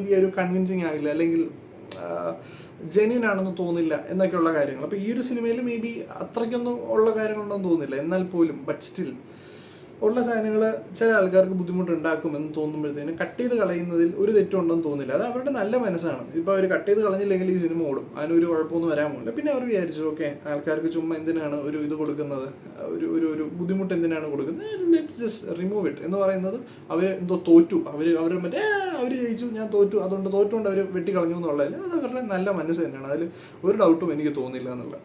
A: ബി ഒരു കൺവിൻസിങ് ആകില്ല, അല്ലെങ്കിൽ ജെന്യൂൻ ആണെന്ന് തോന്നില്ല എന്നൊക്കെയുള്ള കാര്യങ്ങൾ. അപ്പോൾ ഈ ഒരു സിനിമയിൽ മേ ബി അത്രയ്ക്കൊന്നും ഉള്ള കാര്യങ്ങളുണ്ടെന്ന് തോന്നുന്നില്ല. എന്നാൽ പോലും ബട്ട് സ്റ്റിൽ ഉള്ള സാധനങ്ങൾ ചില ആൾക്കാർക്ക് ബുദ്ധിമുട്ടുണ്ടാക്കുമെന്ന് തോന്നുമ്പോഴത്തേനും കട്ട് ചെയ്ത് കളയുന്നതിൽ ഒരു തെറ്റുണ്ടെന്ന് തോന്നില്ല. അത് അവരുടെ നല്ല മനസ്സാണ്. ഇപ്പോൾ അവർ കട്ട് ചെയ്ത് കളഞ്ഞില്ലെങ്കിൽ ഈ സിനിമ ഓടും, അതിനൊരു കുഴപ്പമൊന്നും വരാൻ പോകില്ല. പിന്നെ അവർ വിചാരിച്ചു ഓക്കെ ആൾക്കാർക്ക് ചുമ്മാ എന്തിനാണ് ഒരു ഇത് കൊടുക്കുന്നത്, ഒരു ബുദ്ധിമുട്ട് എന്തിനാണ് കൊടുക്കുന്നത്, ലെറ്റ്സ് ജസ്റ്റ് റിമൂവ് ഇറ്റ് എന്ന് പറയുന്നത്. അവർ എന്തോ തോറ്റു, അവർ ജയിച്ചു, ഞാൻ തോറ്റു, അതുകൊണ്ട് തോറ്റുകൊണ്ട് അവർ വെട്ടിക്കളഞ്ഞു എന്നുള്ളതല്ല. അത് അവരുടെ നല്ല മനസ്സ് തന്നെയാണ്. അതിൽ ഒരു ഡൗട്ടും എനിക്ക് തോന്നില്ല എന്നുള്ളത്.